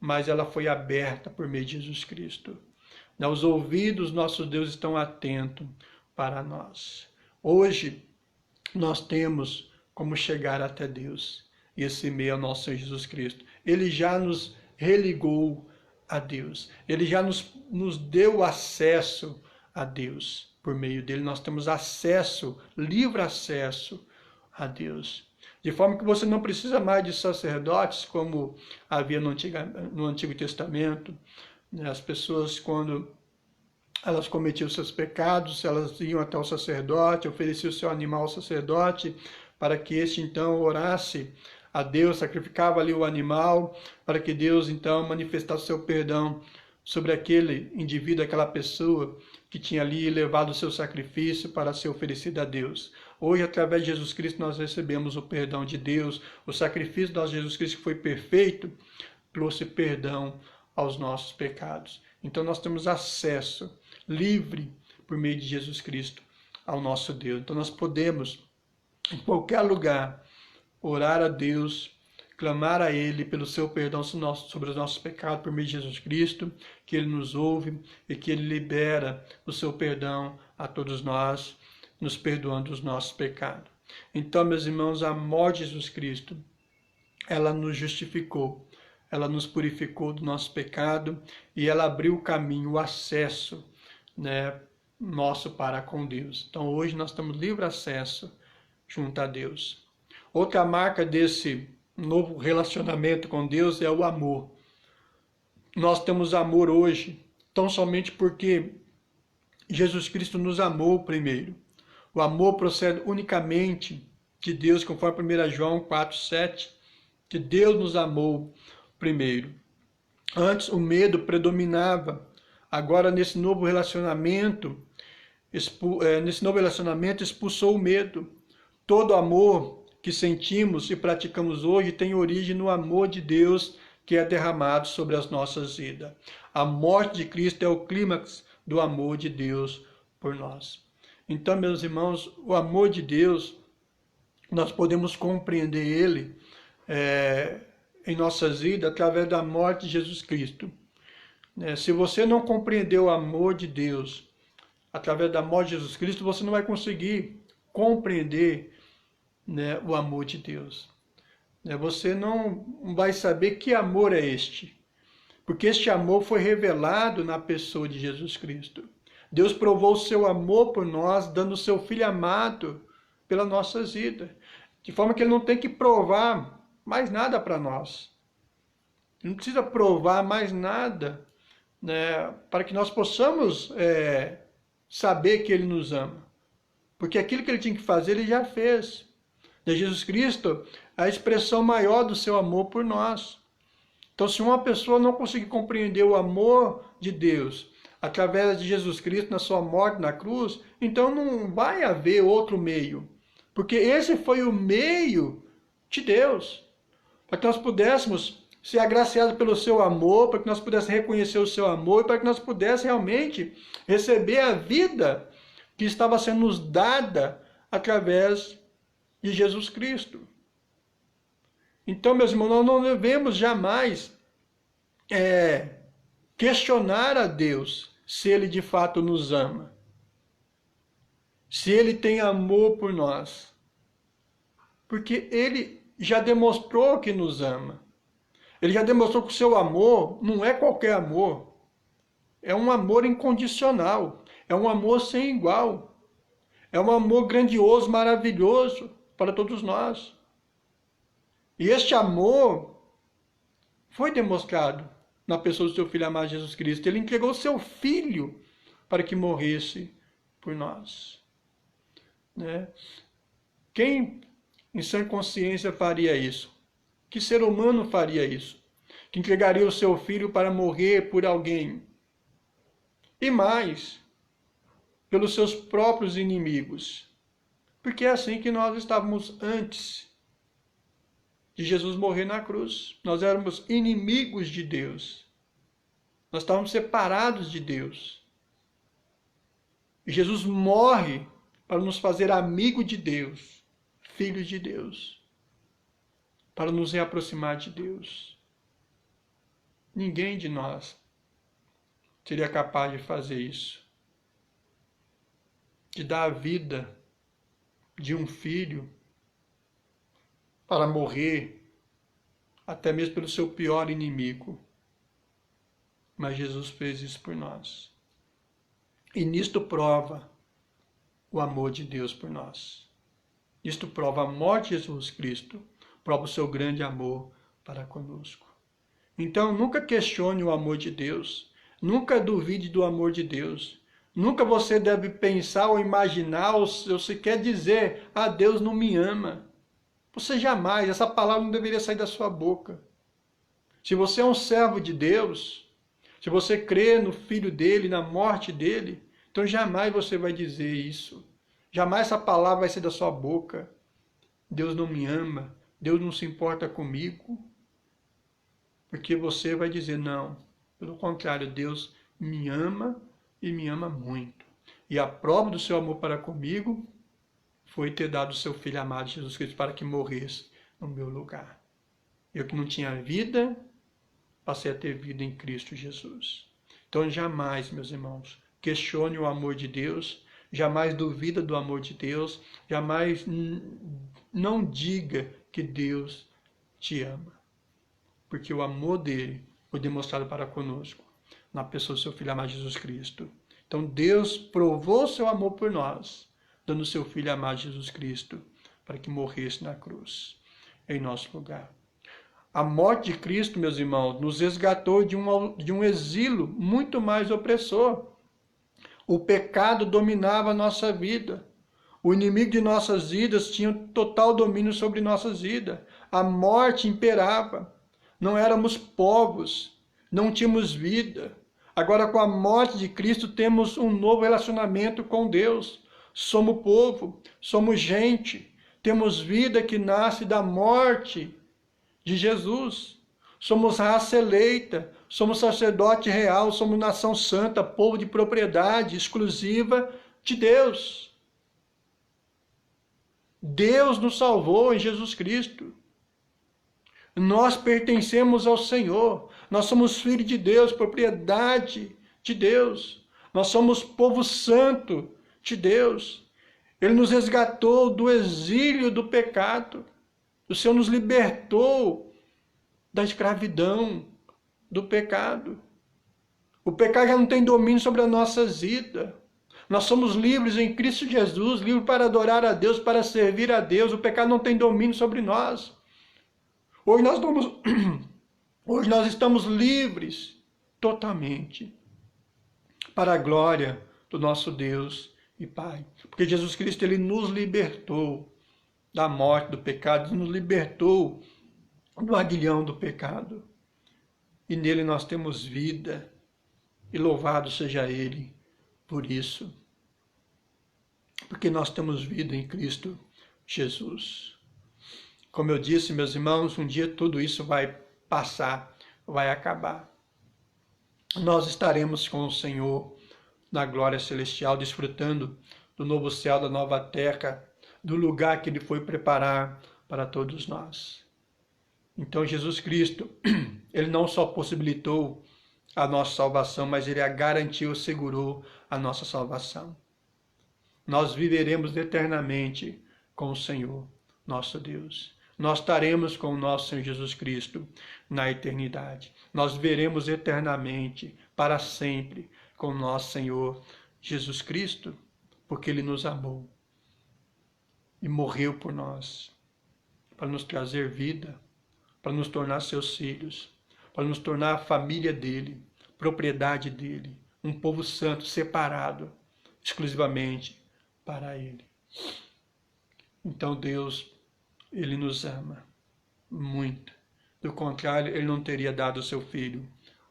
mas ela foi aberta por meio de Jesus Cristo. Os ouvidos do nosso Deus estão atentos para nós. Hoje, nós temos como chegar até Deus. E esse meio é o nosso Senhor Jesus Cristo. Ele já nos religou a Deus. Ele já nos deu acesso a Deus. Por meio dele nós temos acesso, livre acesso a Deus. De forma que você não precisa mais de sacerdotes, como havia no Antigo Testamento. As pessoas, quando elas cometiam seus pecados, elas iam até o sacerdote, ofereciam o seu animal ao sacerdote, para que este então orasse a Deus, sacrificava ali o animal, para que Deus então manifestasse o seu perdão sobre aquele indivíduo, aquela pessoa que tinha ali levado o seu sacrifício para ser oferecido a Deus. Hoje, através de Jesus Cristo, nós recebemos o perdão de Deus. O sacrifício de Jesus Cristo, que foi perfeito, trouxe perdão aos nossos pecados. Então nós temos acesso livre por meio de Jesus Cristo ao nosso Deus. Então nós podemos, em qualquer lugar, orar a Deus, clamar a Ele pelo seu perdão sobre os nossos pecados por meio de Jesus Cristo, que Ele nos ouve e que Ele libera o seu perdão a todos nós, nos perdoando os nossos pecados. Então, meus irmãos, a morte de Jesus Cristo, ela nos justificou, ela nos purificou do nosso pecado e ela abriu o caminho, o acesso, nosso para com Deus. Então, hoje nós temos livre acesso junto a Deus. Outra marca desse novo relacionamento com Deus é o amor. Nós temos amor hoje, tão somente porque Jesus Cristo nos amou primeiro. O amor procede unicamente de Deus, conforme 1 João 4,7, que Deus nos amou primeiro. Antes o medo predominava. Agora, nesse novo relacionamento expulsou o medo. Todo amor que sentimos e praticamos hoje tem origem no amor de Deus que é derramado sobre as nossas vidas. A morte de Cristo é o clímax do amor de Deus por nós. Então, meus irmãos, o amor de Deus nós podemos compreender Ele em nossas vidas através da morte de Jesus Cristo. Se você não compreender o amor de Deus através da morte de Jesus Cristo, você não vai conseguir compreender, né, o amor de Deus. Você não vai saber que amor é este, porque este amor foi revelado na pessoa de Jesus Cristo. Deus provou o seu amor por nós, dando o seu Filho amado pelas nossas vidas, de forma que Ele não tem que provar mais nada para nós. Ele não precisa provar mais nada, né, para que nós possamos saber que Ele nos ama. Porque aquilo que Ele tinha que fazer, Ele já fez. De Jesus Cristo, a expressão maior do seu amor por nós. Então, se uma pessoa não conseguir compreender o amor de Deus através de Jesus Cristo na sua morte na cruz, então não vai haver outro meio. Porque esse foi o meio de Deus. Para que nós pudéssemos ser agraciados pelo seu amor, para que nós pudéssemos reconhecer o seu amor, e para que nós pudéssemos realmente receber a vida que estava sendo nos dada através de Jesus Cristo. Então, meus irmãos, nós não devemos jamais questionar a Deus se Ele de fato nos ama, se Ele tem amor por nós, porque Ele já demonstrou que nos ama. Ele já demonstrou que o seu amor não é qualquer amor, é um amor incondicional, é um amor sem igual, é um amor grandioso, maravilhoso para todos nós. E este amor foi demonstrado na pessoa do seu Filho amado Jesus Cristo. Ele entregou o seu Filho para que morresse por nós. Né? Quem em sã consciência faria isso? Que ser humano faria isso? Que entregaria o seu Filho para morrer por alguém? E mais, pelos seus próprios inimigos. Porque é assim que nós estávamos antes de Jesus morrer na cruz. Nós éramos inimigos de Deus. Nós estávamos separados de Deus. E Jesus morre para nos fazer amigo de Deus, filhos de Deus, para nos reaproximar de Deus. Ninguém de nós seria capaz de fazer isso, de dar a vida de um filho para morrer, até mesmo pelo seu pior inimigo. Mas Jesus fez isso por nós. E nisto prova o amor de Deus por nós. Isto prova a morte de Jesus Cristo, prova o seu grande amor para conosco. Então, nunca questione o amor de Deus, nunca duvide do amor de Deus. Nunca você deve pensar ou imaginar ou sequer dizer, Deus não me ama. Você jamais, essa palavra não deveria sair da sua boca. Se você é um servo de Deus, se você crê no Filho dele, na morte dele, então jamais você vai dizer isso. Jamais essa palavra vai sair da sua boca. Deus não me ama, Deus não se importa comigo. Porque você vai dizer, não, pelo contrário, Deus me ama e me ama muito. E a prova do seu amor para comigo foi ter dado o seu Filho amado Jesus Cristo para que morresse no meu lugar. Eu que não tinha vida, passei a ter vida em Cristo Jesus. Então jamais, meus irmãos, questione o amor de Deus, jamais duvida do amor de Deus, jamais não diga que Deus te ama. Porque o amor dele foi demonstrado para conosco, na pessoa do seu Filho amado Jesus Cristo. Então Deus provou seu amor por nós, dando seu Filho amado Jesus Cristo, para que morresse na cruz, em nosso lugar. A morte de Cristo, meus irmãos, nos resgatou de um exílio muito mais opressor. O pecado dominava a nossa vida. O inimigo de nossas vidas tinha total domínio sobre nossas vidas. A morte imperava. Não éramos povos, não tínhamos vida. Agora, com a morte de Cristo, temos um novo relacionamento com Deus. Somos povo, somos gente, temos vida que nasce da morte de Jesus. Somos raça eleita, somos sacerdote real, somos nação santa, povo de propriedade exclusiva de Deus. Deus nos salvou em Jesus Cristo. Nós pertencemos ao Senhor. Nós somos filhos de Deus, propriedade de Deus. Nós somos povo santo de Deus. Ele nos resgatou do exílio do pecado. O Senhor nos libertou da escravidão do pecado. O pecado já não tem domínio sobre as nossas vidas. Nós somos livres em Cristo Jesus, livres para adorar a Deus, para servir a Deus. O pecado não tem domínio sobre nós. Hoje nós estamos livres totalmente para a glória do nosso Deus e Pai. Porque Jesus Cristo, Ele nos libertou da morte do pecado, nos libertou do aguilhão do pecado. E nele nós temos vida, e louvado seja Ele por isso. Porque nós temos vida em Cristo Jesus. Como eu disse, meus irmãos, um dia tudo isso vai passar, vai acabar. Nós estaremos com o Senhor na glória celestial, desfrutando do novo céu, da nova terra, do lugar que Ele foi preparar para todos nós. Então Jesus Cristo, Ele não só possibilitou a nossa salvação, mas Ele a garantiu, assegurou a nossa salvação. Nós viveremos eternamente com o Senhor, nosso Deus. Nós estaremos com o nosso Senhor Jesus Cristo na eternidade. Nós veremos eternamente, para sempre, com o nosso Senhor Jesus Cristo, porque Ele nos amou e morreu por nós, para nos trazer vida, para nos tornar seus filhos, para nos tornar a família dEle, propriedade dEle, um povo santo, separado, exclusivamente para Ele. Então Deus, Ele nos ama muito. Do contrário, Ele não teria dado o seu Filho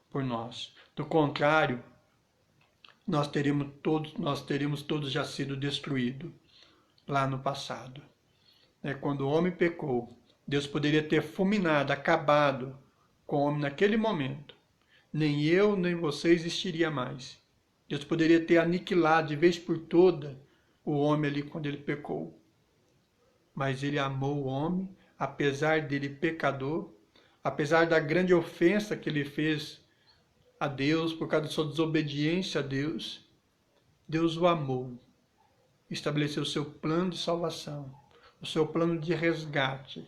por nós. Do contrário, nós teríamos todos já sido destruídos lá no passado. Quando o homem pecou, Deus poderia ter fulminado, acabado com o homem naquele momento. Nem eu, nem você existiria mais. Deus poderia ter aniquilado de vez por toda o homem ali quando ele pecou. Mas Ele amou o homem, apesar dele pecador, apesar da grande ofensa que ele fez a Deus, por causa da sua desobediência a Deus. Deus o amou, estabeleceu o seu plano de salvação, o seu plano de resgate,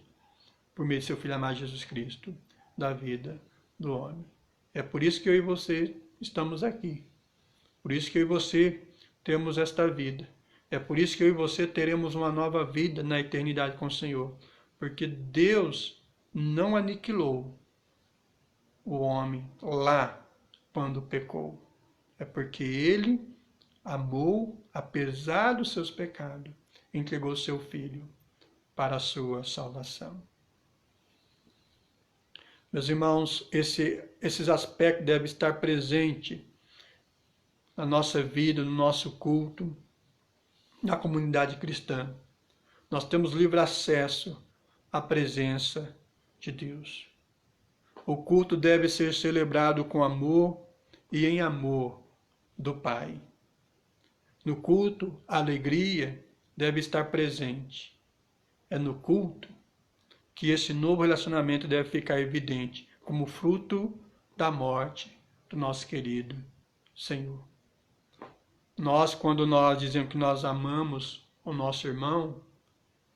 por meio de seu Filho amado Jesus Cristo, da vida do homem. É por isso que eu e você estamos aqui. Por isso que eu e você temos esta vida. É por isso que eu e você teremos uma nova vida na eternidade com o Senhor. Porque Deus não aniquilou o homem lá quando pecou. É porque Ele amou, apesar dos seus pecados, entregou seu Filho para a sua salvação. Meus irmãos, esses aspectos devem estar presentes na nossa vida, no nosso culto, na comunidade cristã. Nós temos livre acesso à presença de Deus. O culto deve ser celebrado com amor e em amor do Pai. No culto, a alegria deve estar presente. É no culto que esse novo relacionamento deve ficar evidente como fruto da morte do nosso querido Senhor. Quando nós dizemos que nós amamos o nosso irmão,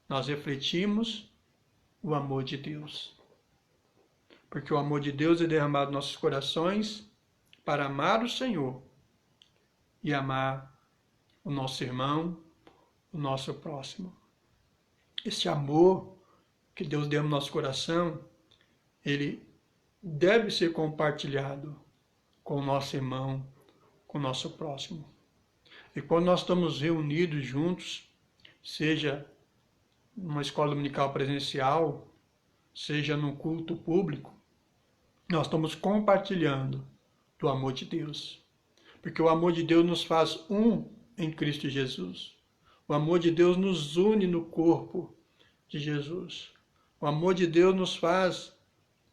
nós refletimos o amor de Deus. Porque o amor de Deus é derramado em nossos corações para amar o Senhor e amar o nosso irmão, o nosso próximo. Esse amor que Deus deu no nosso coração, ele deve ser compartilhado com o nosso irmão, com o nosso próximo. E quando nós estamos reunidos juntos, seja numa escola dominical presencial, seja num culto público, nós estamos compartilhando do amor de Deus. Porque o amor de Deus nos faz um em Cristo Jesus. O amor de Deus nos une no corpo de Jesus. O amor de Deus nos faz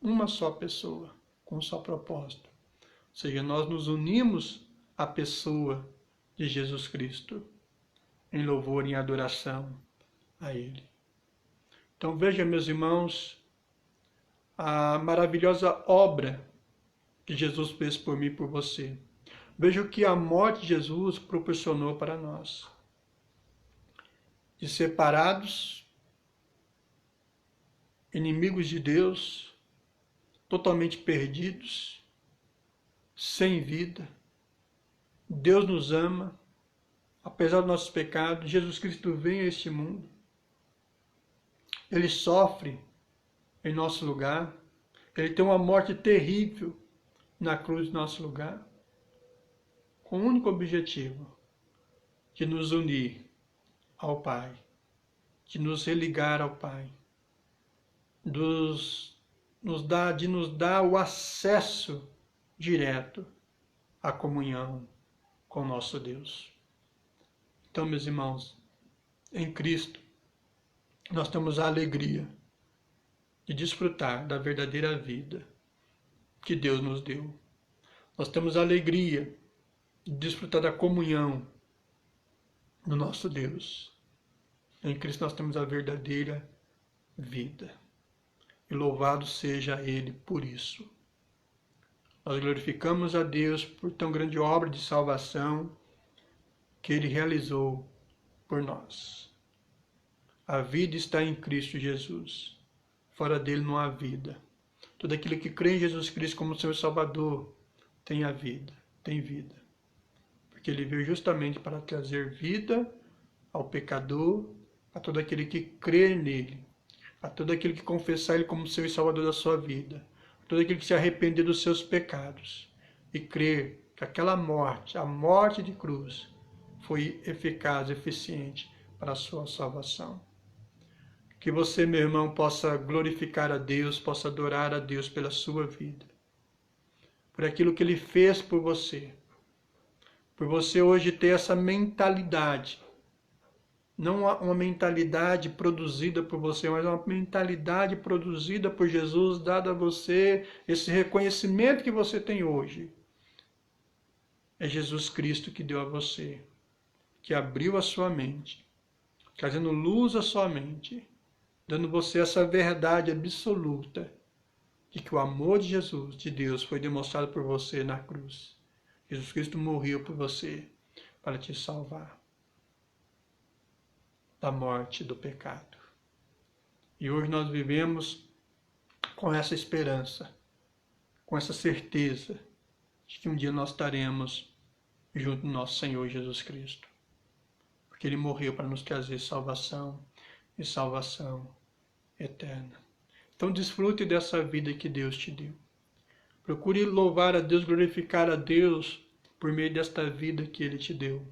uma só pessoa, com um só propósito. Ou seja, nós nos unimos à pessoa de Jesus Cristo, em louvor e em adoração a Ele. Então veja, meus irmãos, a maravilhosa obra que Jesus fez por mim e por você. Veja o que a morte de Jesus proporcionou para nós. De separados, inimigos de Deus, totalmente perdidos, sem vida. Deus nos ama, apesar dos nossos pecados. Jesus Cristo vem a este mundo. Ele sofre em nosso lugar. Ele tem uma morte terrível na cruz em nosso lugar, com o único objetivo de nos unir ao Pai, de nos religar ao Pai, de nos dar o acesso direto à comunhão com o nosso Deus. Então, meus irmãos, em Cristo, nós temos a alegria de desfrutar da verdadeira vida que Deus nos deu. Nós temos a alegria de desfrutar da comunhão do nosso Deus. Em Cristo nós temos a verdadeira vida. E louvado seja Ele por isso. Nós glorificamos a Deus por tão grande obra de salvação que Ele realizou por nós. A vida está em Cristo Jesus. Fora dele não há vida. Todo aquele que crê em Jesus Cristo como seu Salvador tem a vida, tem vida. Porque ele veio justamente para trazer vida ao pecador, a todo aquele que crê nele, a todo aquele que confessar ele como seu Salvador da sua vida, a todo aquele que se arrepender dos seus pecados e crer que aquela morte, a morte de cruz, foi eficaz, eficiente para a sua salvação. Que você, meu irmão, possa glorificar a Deus, possa adorar a Deus pela sua vida, por aquilo que Ele fez por você hoje ter essa mentalidade, não uma mentalidade produzida por você, mas uma mentalidade produzida por Jesus, dada a você, esse reconhecimento que você tem hoje. É Jesus Cristo que deu a você, que abriu a sua mente, trazendo luz à sua mente, dando você essa verdade absoluta de que o amor de Jesus, de Deus, foi demonstrado por você na cruz. Jesus Cristo morreu por você para te salvar da morte e do pecado. E hoje nós vivemos com essa esperança, com essa certeza de que um dia nós estaremos junto do nosso Senhor Jesus Cristo. Porque Ele morreu para nos trazer salvação e salvação eterna. Então desfrute dessa vida que Deus te deu. Procure louvar a Deus, glorificar a Deus por meio desta vida que Ele te deu.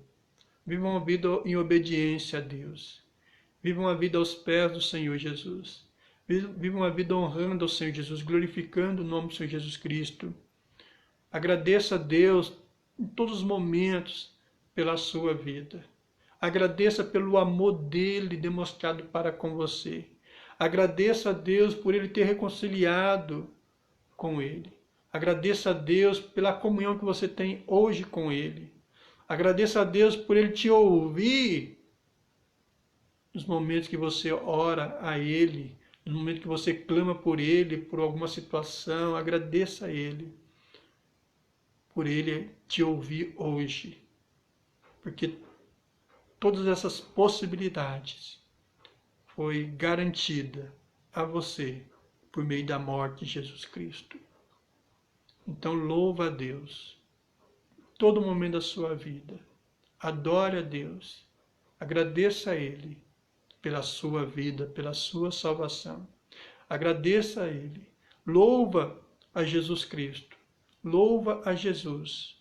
Viva uma vida em obediência a Deus. Viva uma vida aos pés do Senhor Jesus. Viva uma vida honrando ao Senhor Jesus, glorificando o nome do Senhor Jesus Cristo. Agradeça a Deus em todos os momentos pela sua vida. Agradeça pelo amor dele demonstrado para com você. Agradeça a Deus por ele ter reconciliado com ele. Agradeça a Deus pela comunhão que você tem hoje com ele. Agradeça a Deus por ele te ouvir nos momentos que você ora a ele, nos momentos que você clama por ele, por alguma situação. Agradeça a ele por ele te ouvir hoje. Porque todas essas possibilidades foi garantida a você por meio da morte de Jesus Cristo. Então louva a Deus todo momento da sua vida. Adore a Deus. Agradeça a Ele pela sua vida, pela sua salvação. Agradeça a Ele. Louva a Jesus Cristo. Louva a Jesus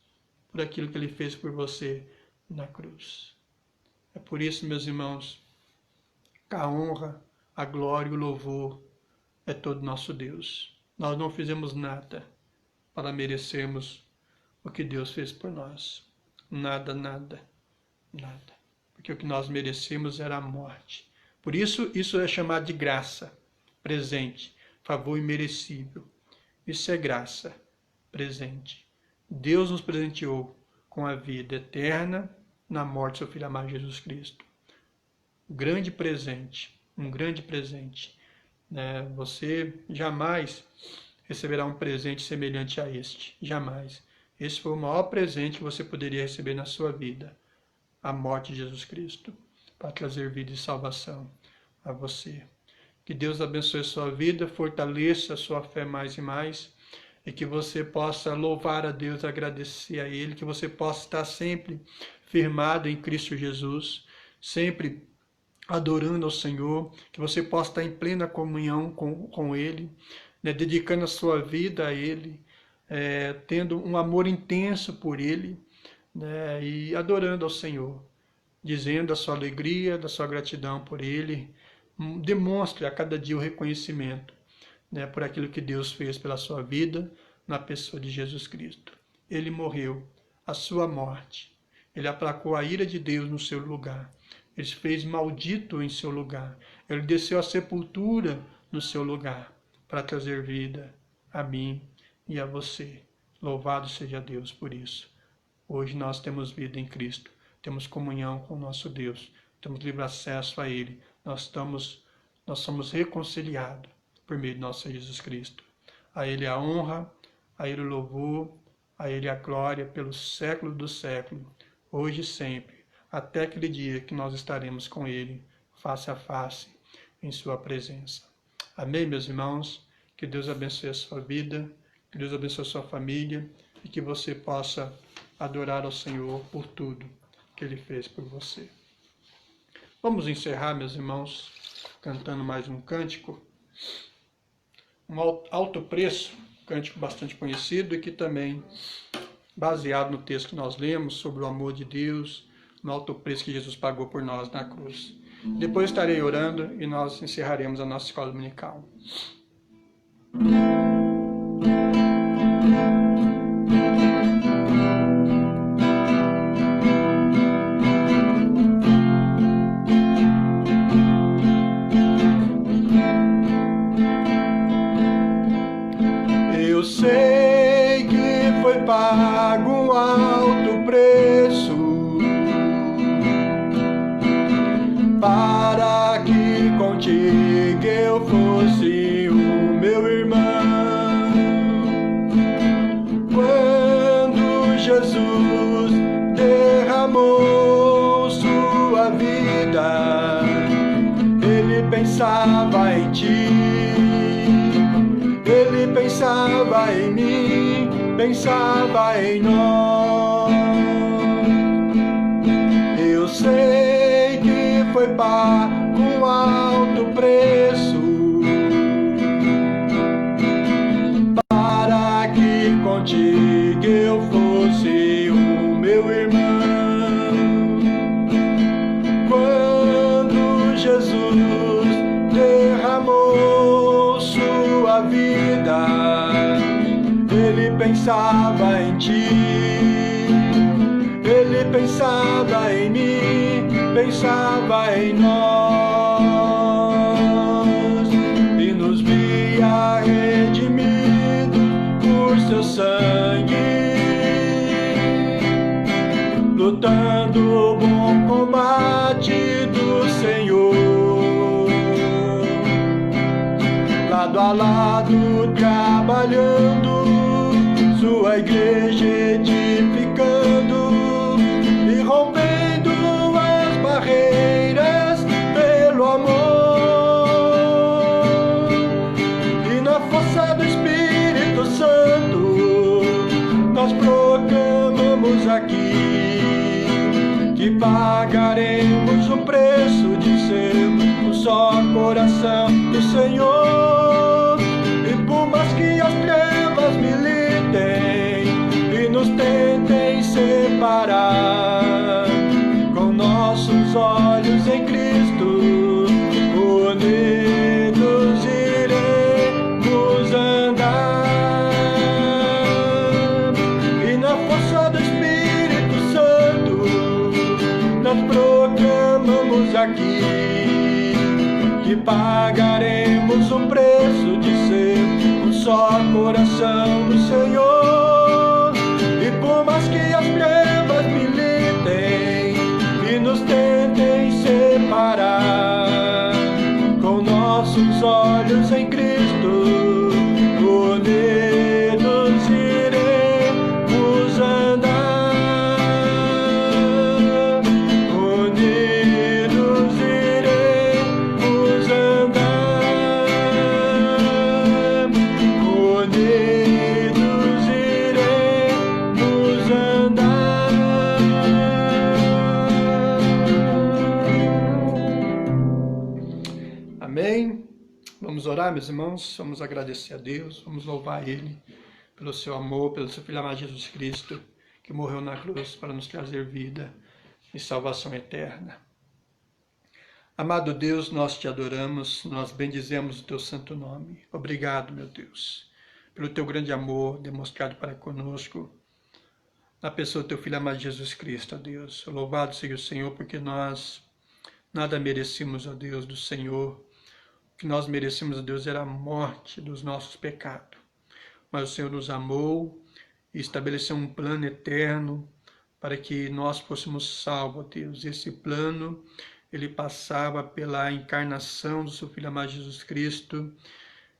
por aquilo que Ele fez por você na cruz. É por isso, meus irmãos, que a honra, a glória e o louvor é todo nosso Deus. Nós não fizemos nada para merecermos o que Deus fez por nós. Nada, nada, nada. Porque o que nós merecemos era a morte. Por isso, isso é chamado de graça, presente, favor imerecível. Isso é graça, presente. Deus nos presenteou com a vida eterna na morte do seu Filho amado Jesus Cristo. um grande presente. Né? Você jamais receberá um presente semelhante a este, jamais. Esse foi o maior presente que você poderia receber na sua vida, a morte de Jesus Cristo, para trazer vida e salvação a você. Que Deus abençoe a sua vida, fortaleça a sua fé mais e mais, e que você possa louvar a Deus, agradecer a Ele, que você possa estar sempre firmado em Cristo Jesus, sempre adorando ao Senhor, que você possa estar em plena comunhão com Ele, né, dedicando a sua vida a Ele, tendo um amor intenso por Ele, né, e adorando ao Senhor, dizendo a sua alegria, da sua gratidão por Ele. Demonstre a cada dia o reconhecimento, né, por aquilo que Deus fez pela sua vida na pessoa de Jesus Cristo. Ele morreu a sua morte. Ele aplacou a ira de Deus no seu lugar. Ele se fez maldito em seu lugar. Ele desceu à sepultura no seu lugar para trazer vida a mim e a você. Louvado seja Deus por isso. Hoje nós temos vida em Cristo. Temos comunhão com o nosso Deus. Temos livre acesso a Ele. Nós somos reconciliados por meio de nosso Senhor Jesus Cristo. A Ele a honra, a Ele o louvor, a Ele a glória pelos séculos dos séculos, hoje e sempre, até aquele dia que nós estaremos com Ele, face a face, em sua presença. Amém, meus irmãos? Que Deus abençoe a sua vida, que Deus abençoe a sua família, e que você possa adorar ao Senhor por tudo que Ele fez por você. Vamos encerrar, meus irmãos, cantando mais um cântico. Um Alto Preço, um cântico bastante conhecido e que também, baseado no texto que nós lemos sobre o amor de Deus, no alto preço que Jesus pagou por nós na cruz. Depois estarei orando e nós encerraremos a nossa escola dominical. Eu sei que foi pago um alto preço para que contigo eu fosse o meu irmão. Quando Jesus derramou sua vida, Ele pensava em ti, Ele pensava em mim, pensava em nós. Eu sei que foi pago um alto preço para que contigo eu fosse o meu irmão. Quando Jesus derramou sua vida, Ele pensava em ti, Ele pensava em mim, pensava em nós, e nos via redimidos por seu sangue, lutando o bom combate do Senhor, lado a lado trabalhando, sua igreja edificando e rompendo as barreiras pelo amor. E na força do Espírito Santo nós proclamamos aqui que pagaremos o preço de ser um só coração do Senhor. E por mais que as trevas militem e nos tentem separar, com nossos olhos em Cristo, unidos iremos andar. E na força do Espírito Santo nós proclamamos aqui que pagaremos o preço de ser um só coração do Senhor. E por mais que as trevas militem e nos tentem separar, nossos olhos em Cristo, unidos iremos andar, unidos iremos andar, unidos iremos andar. Amém? Vamos orar, meus irmãos, vamos agradecer a Deus, vamos louvar Ele pelo seu amor, pelo seu Filho amado Jesus Cristo, que morreu na cruz para nos trazer vida e salvação eterna. Amado Deus, nós te adoramos, nós bendizemos o teu santo nome. Obrigado, meu Deus, pelo teu grande amor demonstrado para conosco, na pessoa do teu Filho amado Jesus Cristo, ó Deus. Louvado seja o Senhor, porque nós nada merecemos, ó Deus, do Senhor. O que nós merecemos, ó Deus, era a morte dos nossos pecados. Mas o Senhor nos amou e estabeleceu um plano eterno para que nós fôssemos salvos, ó Deus. Esse plano, ele passava pela encarnação do seu Filho amado Jesus Cristo,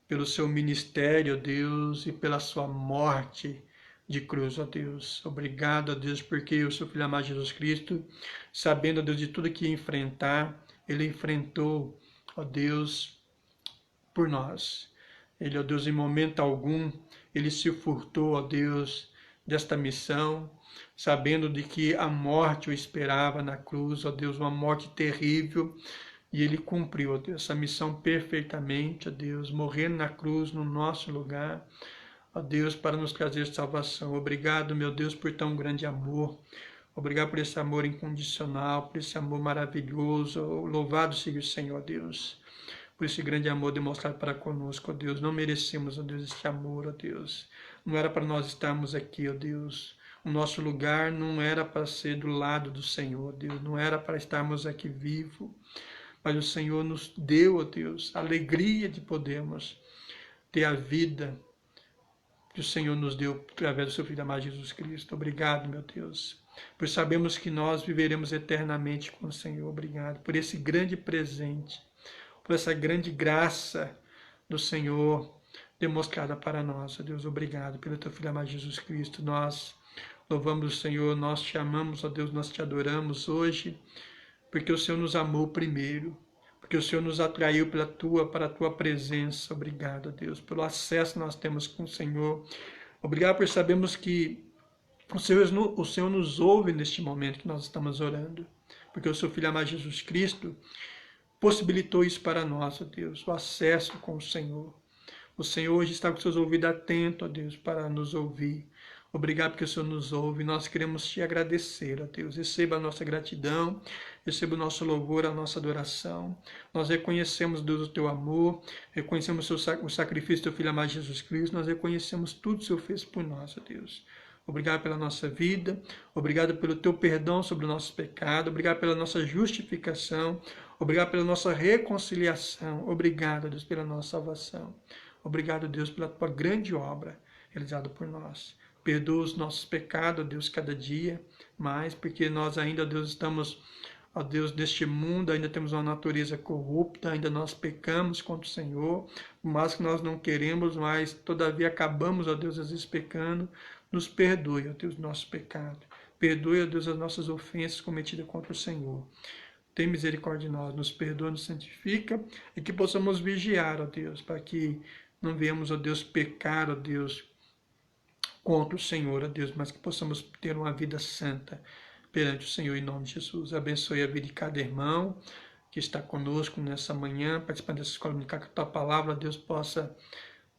pelo seu ministério, ó Deus, e pela sua morte de cruz, ó Deus. Obrigado, ó Deus, porque o seu Filho amado Jesus Cristo, sabendo, ó Deus, de tudo que ia enfrentar, ele enfrentou, ó Deus, por nós. Ele, ó Deus, em momento algum, ele se furtou, ó Deus, desta missão, sabendo de que a morte o esperava na cruz, ó Deus, uma morte terrível, e ele cumpriu, ó Deus, essa missão perfeitamente, ó Deus, morrendo na cruz no nosso lugar, ó Deus, para nos trazer salvação. Obrigado, meu Deus, por tão grande amor. Obrigado por esse amor incondicional, por esse amor maravilhoso. Louvado seja o Senhor, ó Deus, por esse grande amor demonstrado para conosco, ó Deus. Não merecemos, ó Deus, este amor, ó Deus. Não era para nós estarmos aqui, ó Deus. O nosso lugar não era para ser do lado do Senhor, ó Deus. Não era para estarmos aqui vivos. Mas o Senhor nos deu, ó Deus, a alegria de podermos ter a vida que o Senhor nos deu através do seu Filho amado Jesus Cristo. Obrigado, meu Deus, pois sabemos que nós viveremos eternamente com o Senhor. Obrigado por esse grande presente, por essa grande graça do Senhor demonstrada para nós, ó Deus. Obrigado pelo teu Filho amado Jesus Cristo. Nós louvamos o Senhor, nós te amamos, ó Deus, nós te adoramos hoje, porque o Senhor nos amou primeiro, porque o Senhor nos atraiu para a tua presença. Obrigado, ó Deus, pelo acesso que nós temos com o Senhor. Obrigado por sabermos que o Senhor nos ouve neste momento que nós estamos orando, porque o seu Filho amado Jesus Cristo possibilitou isso para nós, ó Deus, o acesso com o Senhor. O Senhor hoje está com seus ouvidos atentos, ó Deus, para nos ouvir. Obrigado porque o Senhor nos ouve. Nós queremos te agradecer, ó Deus. Receba a nossa gratidão, receba o nosso louvor, a nossa adoração. Nós reconhecemos, Deus, o teu amor, reconhecemos o sacrifício do teu Filho amado Jesus Cristo, nós reconhecemos tudo que o Senhor fez por nós, ó Deus. Obrigado pela nossa vida, obrigado pelo teu perdão sobre o nosso pecado, obrigado pela nossa justificação, obrigado pela nossa reconciliação, obrigado, Deus, pela nossa salvação. Obrigado, Deus, pela tua grande obra realizada por nós. Perdoa os nossos pecados, ó Deus, cada dia mais, porque nós ainda, ó Deus, estamos, ó Deus, neste mundo, ainda temos uma natureza corrupta, ainda nós pecamos contra o Senhor, por mais que nós não queremos, mas todavia acabamos, ó Deus, às vezes pecando. Nos perdoe, ó Deus, nosso pecado. Perdoe, ó Deus, as nossas ofensas cometidas contra o Senhor. Tem misericórdia de nós, nos perdoa, nos santifica, e que possamos vigiar, ó Deus, para que não venhamos, ó Deus, pecar, ó Deus, contra o Senhor, ó Deus, mas que possamos ter uma vida santa perante o Senhor, em nome de Jesus. Abençoe a vida de cada irmão que está conosco nessa manhã, participando dessa escola dominical, que a tua palavra, ó Deus, possa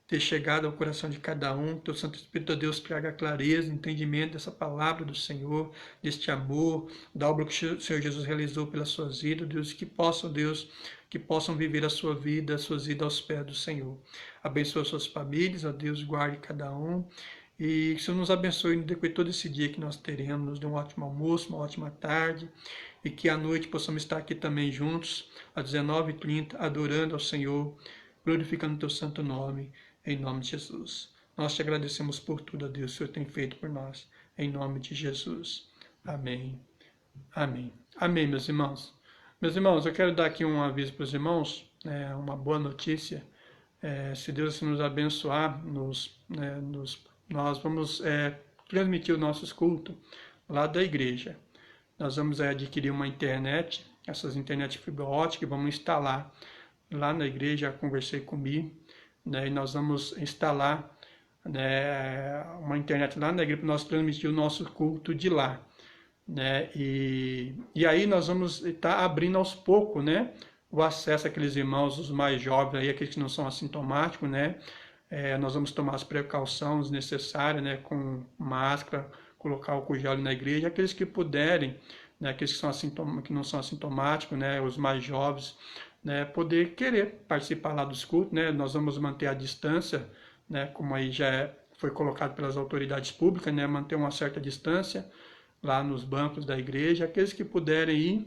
ter chegado ao coração de cada um, que o Santo Espírito de Deus traga clareza, entendimento dessa palavra do Senhor, deste amor, da obra que o Senhor Jesus realizou pelas suas vidas, Deus, que possam, Deus, que possam viver a sua vida, as suas vidas aos pés do Senhor. Abençoe as suas famílias, ó Deus, guarde cada um, e que o Senhor nos abençoe no decorrer de todo esse dia que nós teremos, nos dê um ótimo almoço, uma ótima tarde, e que à noite possamos estar aqui também juntos, às 19h30, adorando ao Senhor, glorificando o teu santo nome, em nome de Jesus. Nós te agradecemos por tudo, ó Deus, que o Senhor tem feito por nós. Em nome de Jesus. Amém. Amém. Amém, meus irmãos. Meus irmãos, eu quero dar aqui um aviso para os irmãos. uma boa notícia. Se Deus nos abençoar, nós vamos transmitir os nossos cultos lá da igreja. Nós vamos adquirir uma internet, essas internet fibra ótica, vamos instalar lá na igreja. Já conversei comigo, e nós vamos instalar uma internet lá na igreja para nós transmitir o nosso culto de lá. E aí nós vamos estar abrindo aos poucos, o acesso àqueles irmãos, os mais jovens, aí, aqueles que não são assintomáticos, nós vamos tomar as precauções necessárias, com máscara, colocar álcool gel na igreja. Aqueles que puderem, aqueles que não são assintomáticos, os mais jovens, poder querer participar lá dos cultos, nós vamos manter a distância, como aí já foi colocado pelas autoridades públicas, manter uma certa distância lá nos bancos da igreja. Aqueles que puderem ir,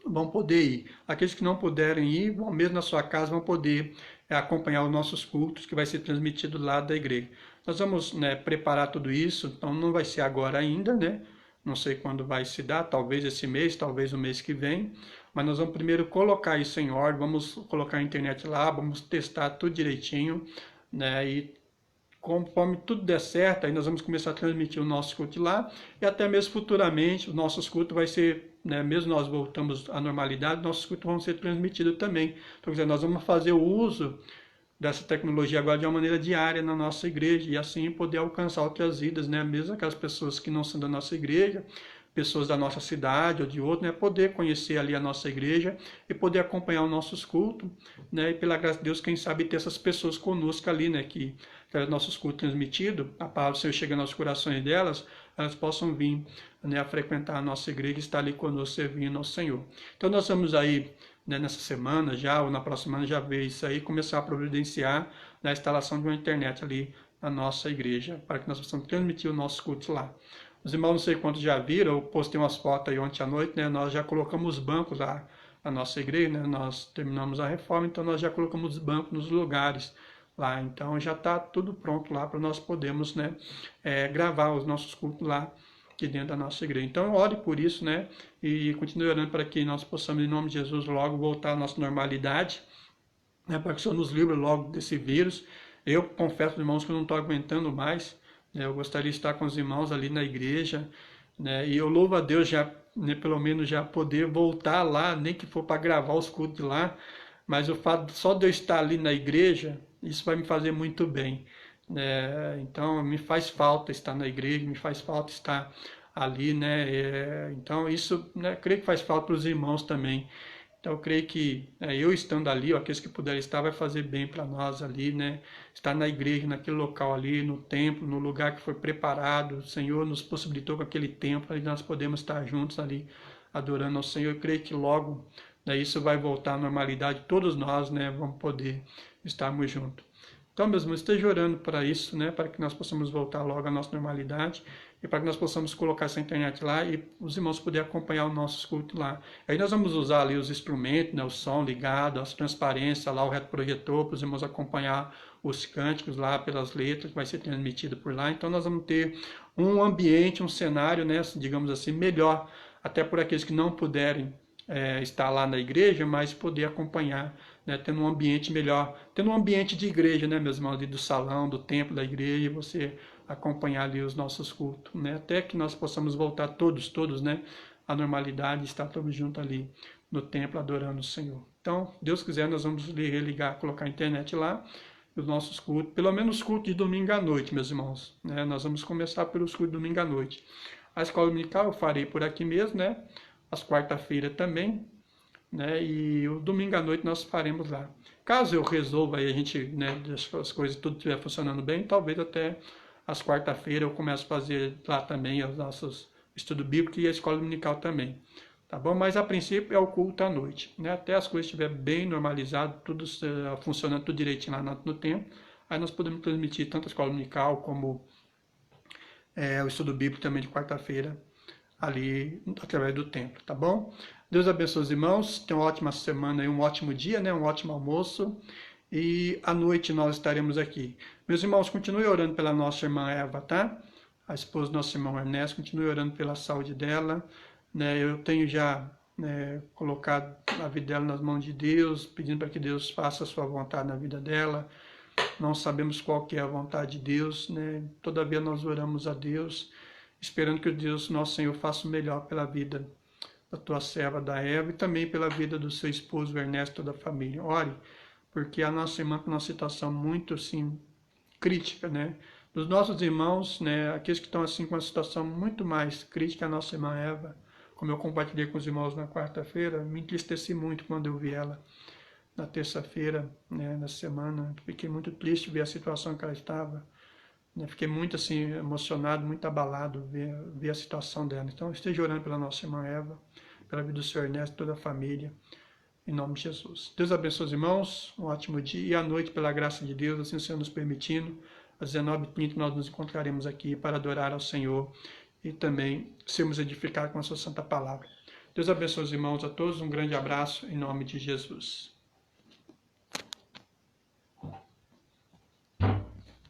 vão poder ir. Aqueles que não puderem ir, mesmo na sua casa, vão poder acompanhar os nossos cultos, que vai ser transmitido lá da igreja. Nós vamos preparar tudo isso, então não vai ser agora ainda, não sei quando vai se dar, talvez esse mês, talvez o mês que vem, mas nós vamos primeiro colocar isso em ordem, vamos colocar a internet lá, vamos testar tudo direitinho, e conforme tudo der certo, aí nós vamos começar a transmitir o nosso culto lá, e até mesmo futuramente, os nossos cultos vai ser, mesmo nós voltamos à normalidade, nossos cultos vão ser transmitidos também. Então, quer dizer, nós vamos fazer o uso dessa tecnologia agora de uma maneira diária na nossa igreja, e assim poder alcançar outras vidas, mesmo aquelas pessoas que não são da nossa igreja, pessoas da nossa cidade ou de outro, poder conhecer ali a nossa igreja e poder acompanhar os nossos cultos, e pela graça de Deus, quem sabe ter essas pessoas conosco ali, que nossos cultos transmitidos, a palavra do Senhor chega aos corações delas, elas possam vir a frequentar a nossa igreja e estar ali conosco servindo ao Senhor. Então nós vamos aí, nessa semana já, ou na próxima semana já ver isso aí, começar a providenciar a instalação de uma internet ali na nossa igreja, para que nós possamos transmitir o nosso culto lá. Os irmãos, não sei quantos já viram, eu postei umas fotos aí ontem à noite, nós já colocamos os bancos lá na nossa igreja, nós terminamos a reforma, então nós já colocamos os bancos nos lugares lá, então já está tudo pronto lá para nós podermos gravar os nossos cultos lá aqui dentro da nossa igreja. Então ore por isso, e continue orando para que nós possamos, em nome de Jesus, logo voltar à nossa normalidade, para que o Senhor nos livre logo desse vírus. Eu confesso, irmãos, que eu não estou aguentando mais. Eu gostaria de estar com os irmãos ali na igreja, e eu louvo a Deus já, pelo menos já poder voltar lá, nem que for para gravar os cultos lá, mas o fato só de eu estar ali na igreja, isso vai me fazer muito bem. Então me faz falta estar na igreja, me faz falta estar ali, então isso, creio que faz falta para os irmãos também. Então eu creio que eu estando ali, aqueles que puderem estar, vai fazer bem para nós ali, estar na igreja, naquele local ali, no templo, no lugar que foi preparado. O Senhor nos possibilitou com aquele templo, ali nós podemos estar juntos ali, adorando ao Senhor. Eu creio que logo isso vai voltar à normalidade, todos nós vamos poder estarmos juntos. Então, meus irmãos, esteja orando para isso, para que nós possamos voltar logo à nossa normalidade e para que nós possamos colocar essa internet lá e os irmãos poderem acompanhar o nosso culto lá. Aí nós vamos usar ali os instrumentos, o som ligado, as transparências lá, o retroprojetor, para os irmãos acompanhar os cânticos lá pelas letras que vai ser transmitido por lá. Então nós vamos ter um ambiente, um cenário, digamos assim, melhor, até por aqueles que não puderem estar lá na igreja, mas poder acompanhar, tendo um ambiente melhor, tendo um ambiente de igreja, meus irmãos, ali do salão, do templo da igreja, e você acompanhar ali os nossos cultos, até que nós possamos voltar todos, à normalidade, estar todos juntos ali no templo adorando o Senhor. Então, Deus quiser, nós vamos religar, colocar a internet lá, os nossos cultos, pelo menos os cultos de domingo à noite, meus irmãos, nós vamos começar pelos cultos de domingo à noite. A escola dominical eu farei por aqui mesmo, às quarta-feira também, e o domingo à noite nós faremos lá. Caso eu resolva aí a gente, as coisas tudo estiver funcionando bem, talvez até às quarta-feira eu começo a fazer lá também os nossos estudo bíblico e a escola dominical também, tá bom? Mas a princípio é o culto à noite, até as coisas estiverem bem normalizado, tudo funcionando tudo direitinho lá no tempo, aí nós podemos transmitir tanto a escola dominical como o estudo bíblico também de quarta-feira, ali através do templo, tá bom? Deus abençoe os irmãos, tenham uma ótima semana e um ótimo dia, um ótimo almoço, e à noite nós estaremos aqui. Meus irmãos, continue orando pela nossa irmã Eva, tá? A esposa do nosso irmão Ernesto, continue orando pela saúde dela, eu tenho já colocado a vida dela nas mãos de Deus, pedindo para que Deus faça a sua vontade na vida dela. Não sabemos qual que é a vontade de Deus, né? Todavia nós oramos a Deus, esperando que o Deus, nosso Senhor, faça o melhor pela vida da tua serva, da Eva, e também pela vida do seu esposo, o Ernesto, da família. Ore, porque a nossa irmã está numa situação muito, assim, crítica, né? Dos nossos irmãos, né, aqueles que estão, assim, com uma situação muito mais crítica, a nossa irmã Eva, como eu compartilhei com os irmãos na quarta-feira, me entristeci muito quando eu vi ela na terça-feira, né, na semana. Fiquei muito triste ver a situação que ela estava, né, fiquei muito assim emocionado, muito abalado ver a situação dela. Então esteja orando pela nossa irmã Eva, pela vida do Senhor Ernesto, toda a família, em nome de Jesus. Deus abençoe os irmãos, um ótimo dia, e à noite, pela graça de Deus, assim o Senhor nos permitindo, às 19h30 nós nos encontraremos aqui para adorar ao Senhor e também sermos edificados com a sua santa palavra. Deus abençoe os irmãos, a todos, um grande abraço, em nome de Jesus.